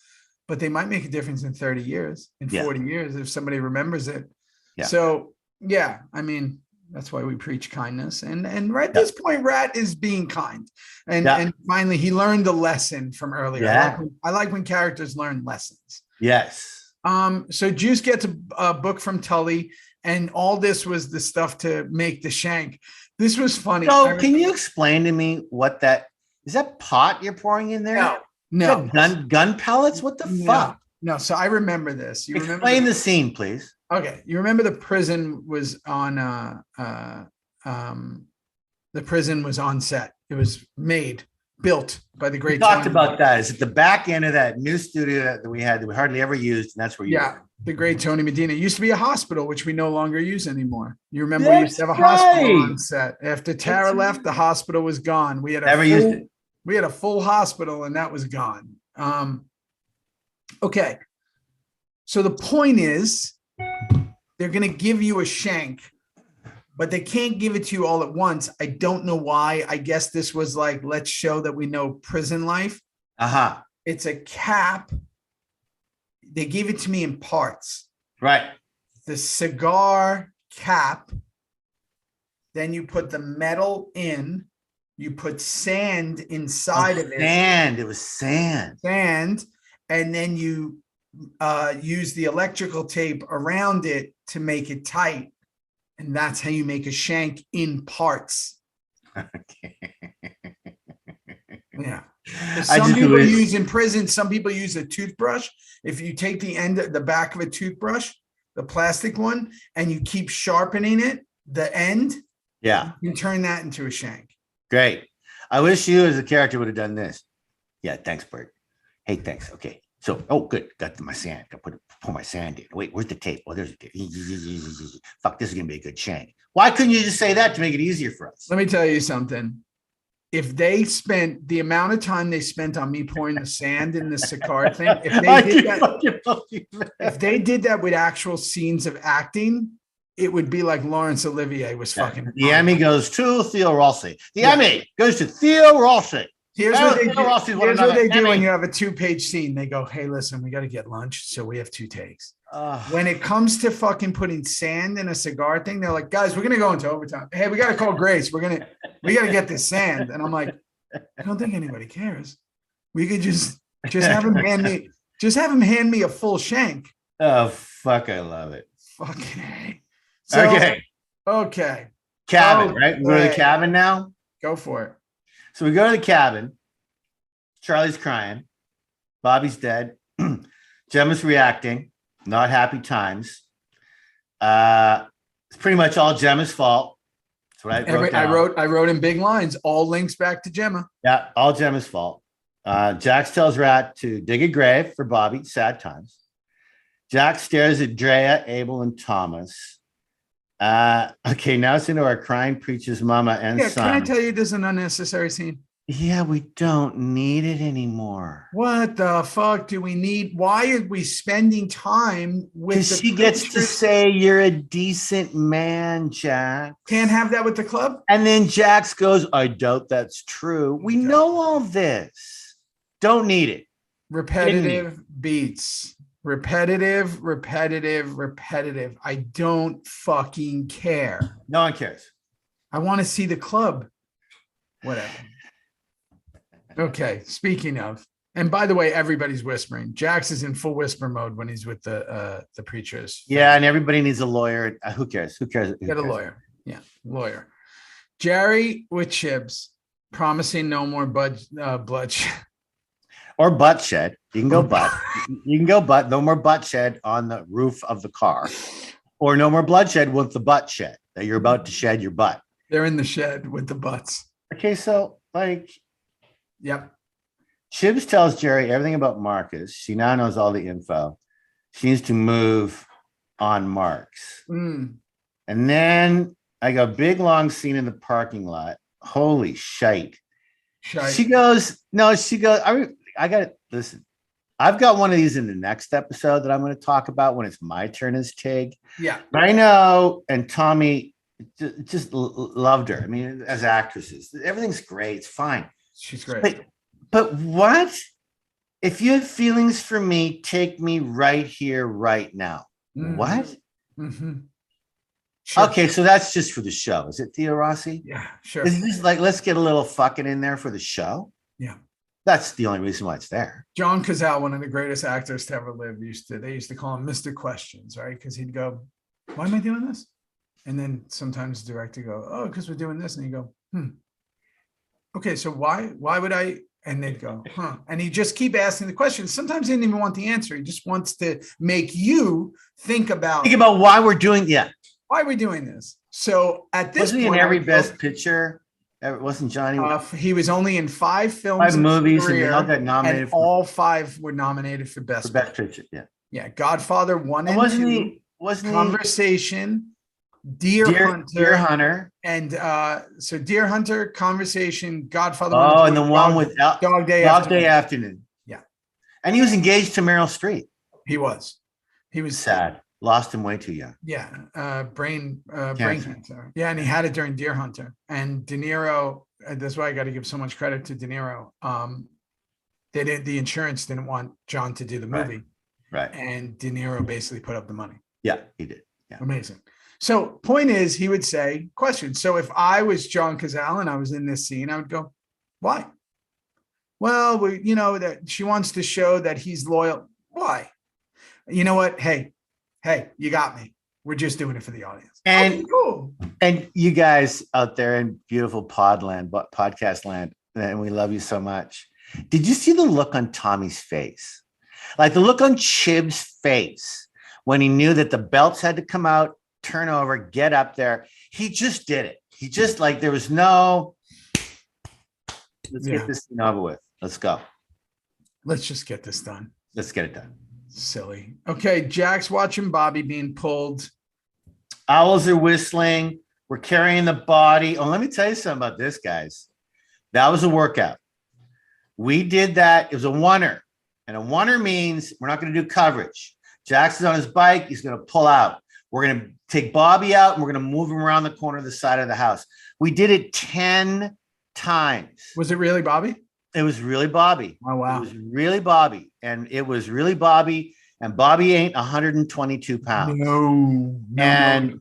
but they might make a difference in 30 years, in 40 years, if somebody remembers it. Yeah. So yeah, I mean, that's why we preach kindness. And right at this point, Rat is being kind. And finally, he learned a lesson from earlier. Yeah. I like when characters learn lessons. Yes. So Juice gets a book from Tully, and all this was the stuff to make the shank. This was funny. So can you explain to me what that is? That pot you're pouring in there? No. Gun pellets? What the fuck? No. So I remember this. You remember Explain the scene, please. Okay. You remember the prison was on the prison was on set. It was built by the great. We talked about that. Is it the back end of that new studio that we had that we hardly ever used, and that's where you were. The great Tony Medina. It used to be a hospital, which we no longer use anymore. You remember we used to have a hospital on set. After Tara left, the hospital was gone. We had a full hospital, and that was gone. Okay. So the point is, they're going to give you a shank, but they can't give it to you all at once. I don't know why. I guess this was like, let's show that we know prison life. It's a cap. They gave it to me in parts. Right. The cigar cap. Then you put the metal in. You put sand inside of it. Sand. It was sand. Sand. And then you use the electrical tape around it to make it tight. And that's how you make a shank in parts. Okay. Yeah. Some people use in prison, some people use a toothbrush. If you take the back of a toothbrush, the plastic one, and you keep sharpening it, the end, you can turn that into a shank. Great. I wish you as a character would have done this. Yeah, thanks, Bert. Hey, thanks. Okay. So, good. Got my sand. Got to pull my sand in. Wait, where's the tape? Oh, there's the tape. Fuck, this is going to be a good shank. Why couldn't you just say that to make it easier for us? Let me tell you something. If they spent the amount of time they spent on me pouring the sand in the cigar thing, if they did that with actual scenes of acting, it would be like Laurence Olivier was fucking. The Emmy goes to Theo Rossi. The Emmy goes to Theo Rossi. Here's what they do when you have a 2-page scene. They go, hey, listen, we got to get lunch. So we have 2 takes. When it comes to fucking putting sand in a cigar thing, they're like, guys, we're going to go into overtime. Hey, we got to call Grace. We got to get this sand. And I'm like, I don't think anybody cares. We could just have him hand me a full shank. Oh, fuck. I love it. Fucking. Okay. Cabin, right? We go to the cabin now. Go for it. So we go to the cabin. Charlie's crying. Bobby's dead. Gemma's reacting. Not happy times. It's pretty much all Gemma's fault. That's what I wrote down. I wrote in big lines. All links back to Gemma. Yeah, all Gemma's fault. Jax tells Rat to dig a grave for Bobby. Sad times. Jax stares at Drea, Abel, and Thomas. Okay, now it's into our crying preacher's mama and son. Can I tell you this is an unnecessary scene? Yeah, we don't need it anymore. What the fuck do we need? Why are we spending time with? Because she gets to say you're a decent man, Jax. Can't have that with the club. And then Jax goes, I doubt that's true. We know all this. Don't need it. Repetitive beats. Repetitive. I don't fucking care. No one cares. I want to see the club. Whatever. Okay. Speaking of, and by the way, everybody's whispering. Jax is in full whisper mode when he's with the preachers. Yeah, and everybody needs a lawyer. Who cares? Get a lawyer. Yeah, lawyer. Jerry with Chibs promising no more bloodshed. Or butt shed. You can go butt. You can go butt. No more butt shed on the roof of the car. Or no more bloodshed with the butt shed that you're about to shed your butt. They're in the shed with the butts. Okay, so Yep. Chibs tells Jerry everything about Marcus. She now knows all the info. She needs to move on Marks. And then I got a big long scene in the parking lot. Holy shite. She goes, I got it. Listen, I've got one of these in the next episode that I'm going to talk about when it's my turn as Tig. Yeah. But I know, and Tommy just loved her. I mean, as actresses, everything's great. It's fine. She's great. But what? If you have feelings for me, take me right here, right now. What? Sure. Okay, so that's just for the show. Is it Theo Rossi? Yeah, sure. Is this like, let's get a little fucking in there for the show? Yeah. That's the only reason why it's there. John Cazale, one of the greatest actors to ever live, they used to call him Mr. Questions, right? Because he'd go, why am I doing this? And then sometimes the director go, oh, because we're doing this. And you go, Okay, so why would I And they'd go, huh? And he just keep asking the questions. Sometimes he didn't even want the answer. He just wants to make you think about why we're doing. Yeah. Why are we doing this? So at this wasn't point, he in every Best Picture? Wasn't Johnny? He was only in 5 films, 5 movies, and they all got nominated. And all 5 were nominated for Best Picture. Yeah. Yeah. Godfather 1 and wasn't 2. He? Wasn't Conversation. Deer Hunter, and so Deer Hunter, Conversation, Godfather. Oh, and the one with Dog Day Afternoon. Yeah, and he was engaged to Meryl Streep. He was sad. Lost him way too young. Yeah, brain cancer. Yeah, and he had it during Deer Hunter. And De Niro. That's why I got to give so much credit to De Niro. The insurance didn't want John to do the movie, right? And De Niro basically put up the money. Yeah, he did. Yeah, amazing. So point is, he would say, question. So if I was John Cazale and I was in this scene, I would go, why? Well, that she wants to show that he's loyal. Why? You know what? Hey, you got me. We're just doing it for the audience. And cool. And you guys out there in beautiful podcast land, and we love you so much. Did you see the look on Tommy's face? Like the look on Chib's face when he knew that the belts had to come out, turn over, get up there. He just did it. He just there was no, let's get this thing over with. Let's go. Let's just get this done. Let's get it done. Silly. Okay. Jack's watching Bobby being pulled. Owls are whistling. We're carrying the body. Oh, let me tell you something about this, guys. That was a workout. We did that. It was a oneer. And a oneer means we're not going to do coverage. Jackson's on his bike. He's going to pull out. We're going to take Bobby out and we're going to move him around the corner of the side of the house. We did it 10 times. Was it really Bobby? It was really Bobby. Oh, wow. It was really Bobby. And it was really Bobby. And Bobby ain't 122 pounds. No. And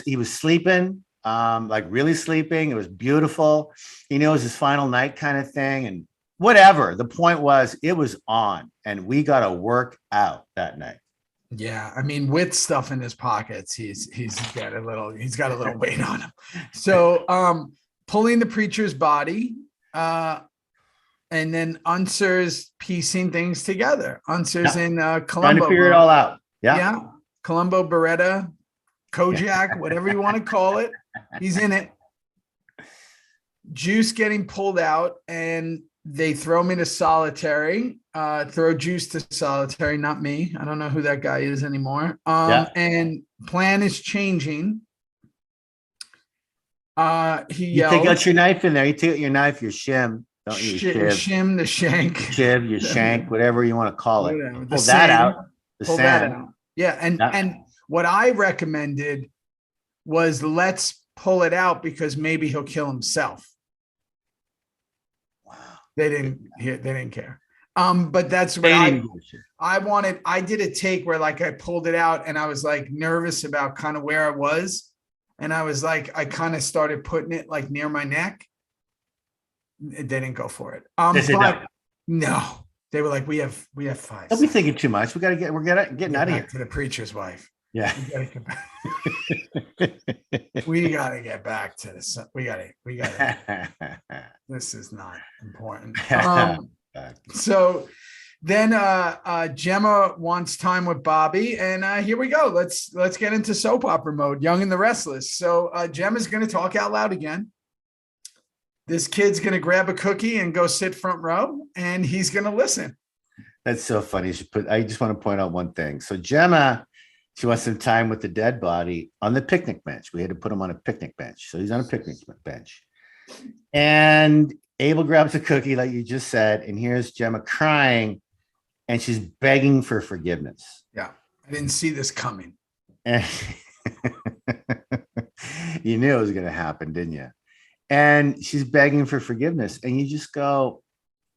he was sleeping, really sleeping. It was beautiful. It was his final night kind of thing. And whatever. The point was, it was on. And we got to work out that night. Yeah, I mean, with stuff in his pockets, he's got a little weight on him. So pulling the preacher's body, and then Unser's piecing things together. Unser's in Colombo. Trying to figure it all out. Yeah. Colombo, Beretta, Kojak, whatever you want to call it. He's in it. Juice getting pulled out, and they throw me to solitary. Throw Juice to solitary, not me. I don't know who that guy is anymore. And plan is changing. He yells, take out your knife in there. You take out your knife, your shim. Don't you? Shim, the shank. Shiv, your shank, whatever you want to call it. Pull that out. Yeah. And what I recommended was let's pull it out because maybe he'll kill himself. Wow. They didn't care. But that's what I wanted. I did a take where I pulled it out and I was nervous about kind of where I was. And I was I kind of started putting it near my neck. They didn't go for it. No, they were we have 5. Don't be thinking too much. We're getting out of here. To the preacher's wife. Yeah. We gotta get back to this. We gotta. This is not important. So then Gemma wants time with Bobby, and here we go. Let's get into soap opera mode. Young and the Restless. So Gemma's gonna talk out loud again. This kid's gonna grab a cookie and go sit front row, and he's gonna listen. That's so funny. I just want to point out one thing. So Gemma, she wants some time with the dead body on the picnic bench. We had to put him on a picnic bench. So he's on a picnic bench. And Abel grabs a cookie, like you just said, and here's Gemma crying, and she's begging for forgiveness. Yeah, I didn't see this coming. And you knew it was going to happen, didn't you? And she's begging for forgiveness, and you just go,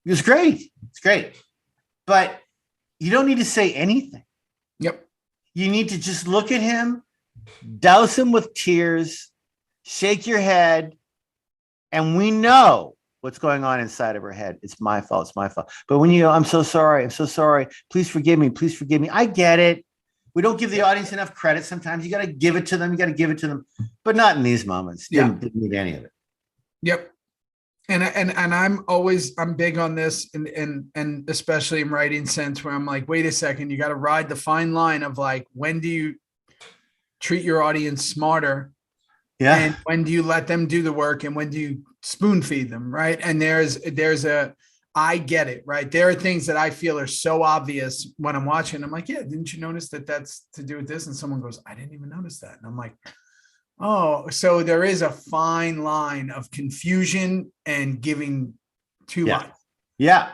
it was great. It's great. But you don't need to say anything. Yep. You need to just look at him, douse him with tears, shake your head, and we know what's going on inside of her head. It's my fault. It's my fault. But when you go, I'm so sorry. I'm so sorry. Please forgive me. Please forgive me. I get it. We don't give the audience enough credit. Sometimes you got to give it to them. You got to give it to them, but not in these moments. Didn't need any of it. Yep. And I'm big on this, and especially in writing sense, where I'm like, wait a second, you got to ride the fine line of like, when do you treat your audience smarter? Yeah. And when do you let them do the work, and when do you spoon feed them? Right. And I get it. Right. There are things that I feel are so obvious when I'm watching. I'm like, yeah, didn't you notice that that's to do with this? And someone goes, I didn't even notice that. And I'm like, oh, so there is a fine line of confusion and giving too much. Yeah.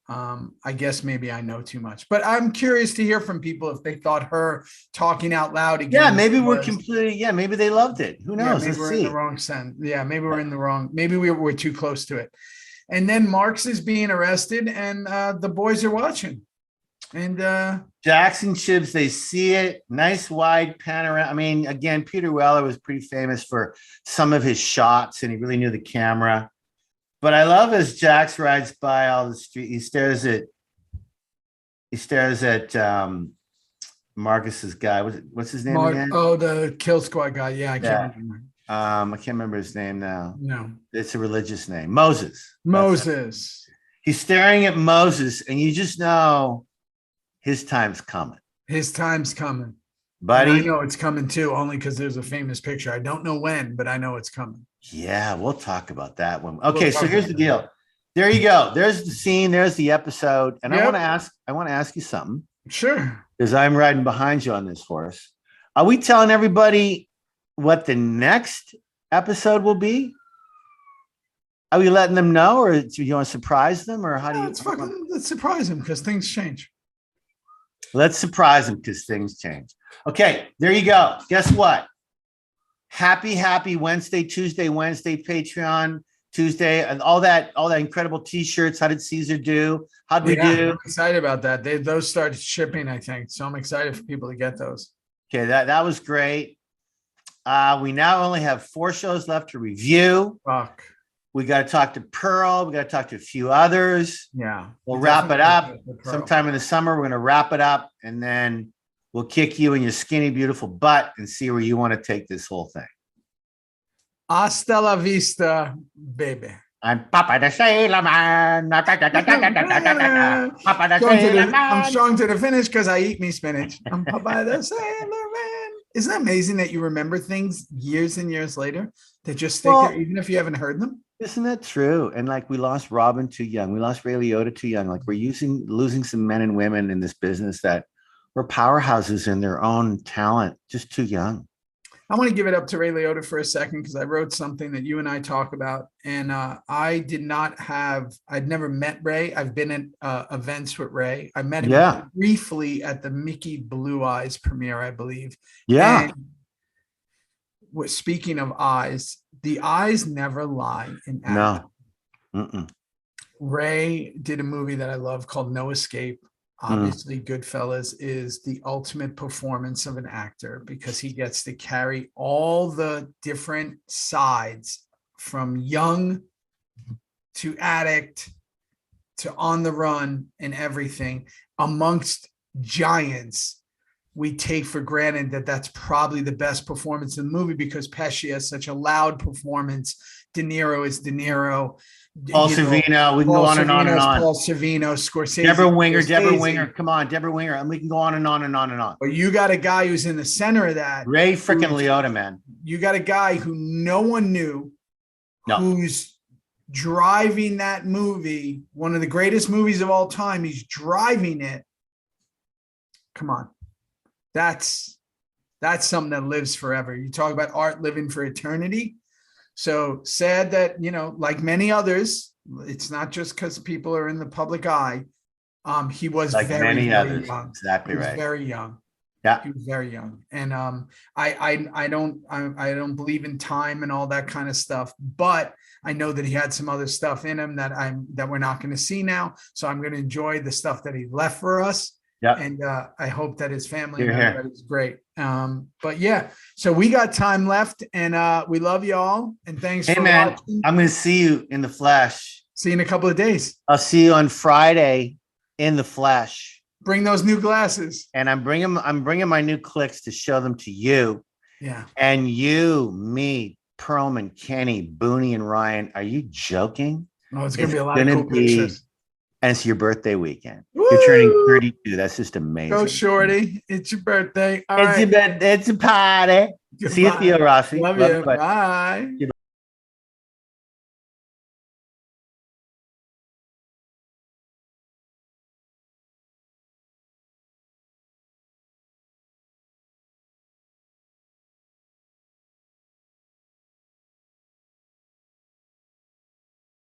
I guess maybe I know too much, but I'm curious to hear from people if they thought her talking out loud again. Yeah, maybe maybe they loved it. Who knows? Maybe we're in the wrong sense. Yeah, maybe we're in the wrong. Maybe we're too close to it. And then Marks is being arrested, and the boys are watching. And Jackson Chibs, they see it. Nice wide panorama. I mean, again, Peter Weller was pretty famous for some of his shots, and he really knew the camera. But I love as Jax rides by all the street. He stares at Marcus's guy. What's his name again? Oh, the Kill Squad guy. Yeah, I can't remember. I can't remember his name now. No, it's a religious name. Moses. He's staring at Moses, and you just know his time's coming. Buddy. And I know it's coming too, only because there's a famous picture. I don't know when, but I know it's coming. Yeah, we'll talk about that one. Okay, so here's the deal. There you go. There's the scene. There's the episode. And I want to ask you something. Sure. Because I'm riding behind you on this horse. Are we telling everybody what the next episode will be? Are we letting them know, or do you want to surprise them, or how do you? Let's surprise them because things change. Let's surprise them because things change. Okay, there you go. Guess what? Happy Wednesday, Tuesday, Wednesday, Patreon, Tuesday, and all that incredible t-shirts. How did Caesar do? How'd we do? I'm excited about that. Those started shipping, I think. So I'm excited for people to get those. Okay, that was great. We now only have 4 shows left to review. Fuck. We got to talk to Pearl. We got to talk to a few others. Yeah. We'll wrap it up sometime in the summer. We're going to wrap it up, and then we'll kick you in your skinny, beautiful butt and see where you want to take this whole thing. Hasta la vista, baby. I'm Papa the Sailor Man. Papa the Sailor Man. I'm strong to the finish because I eat me spinach. I'm Papa the Sailor Man. Isn't it amazing that you remember things years and years later that just stick there, even if you haven't heard them? Isn't that true? And like, we lost Robin too young. We lost Ray Liotta too young. Like, we're losing some men and women in this business that were powerhouses in their own talent, just too young. I want to give it up to Ray Liotta for a second because I wrote something that you and I talk about, and I'd never met Ray. I've been at events with Ray. I met him briefly at the Mickey Blue Eyes premiere, I believe. Yeah. And speaking of eyes, the eyes never lie in acting. No. Ray did a movie that I love called No Escape. Obviously, Goodfellas is the ultimate performance of an actor because he gets to carry all the different sides from young to addict to on the run and everything amongst giants. We take for granted that that's probably the best performance in the movie because Pesci has such a loud performance. De Niro is De Niro. Paul Sorvino, we can go on and on and on. Paul Sorvino, Scorsese. Deborah Winger. Come on, Deborah Winger. And we can go on and on and on and on. But you got a guy who's in the center of that. Ray freaking Liotta, man. You got a guy who no one knew, who's driving that movie, one of the greatest movies of all time. He's driving it. Come on. That's something that lives forever. You talk about art living for eternity. So sad that, like many others, it's not just because people are in the public eye. He was like very young. Exactly right. Very young. Yeah. He was very young. And I don't believe in time and all that kind of stuff, but I know that he had some other stuff in him that we're not going to see now. So I'm going to enjoy the stuff that he left for us. Yeah. And I hope that his family is great. But yeah, so we got time left, and we love y'all. And thanks for watching. I'm going to see you in the flesh. See you in a couple of days. I'll see you on Friday in the flesh. Bring those new glasses. And I'm bringing my new clicks to show them to you. Yeah. And you, me, Perlman, Kenny, Booney, and Ryan. Are you joking? Oh, it's gonna be a lot of cool pictures. And it's your birthday weekend. Woo! You're turning 32. That's just amazing. Go, Shorty. It's your birthday. All right. It's a party. Goodbye. See you, Theo Rossi. Love you. Bye.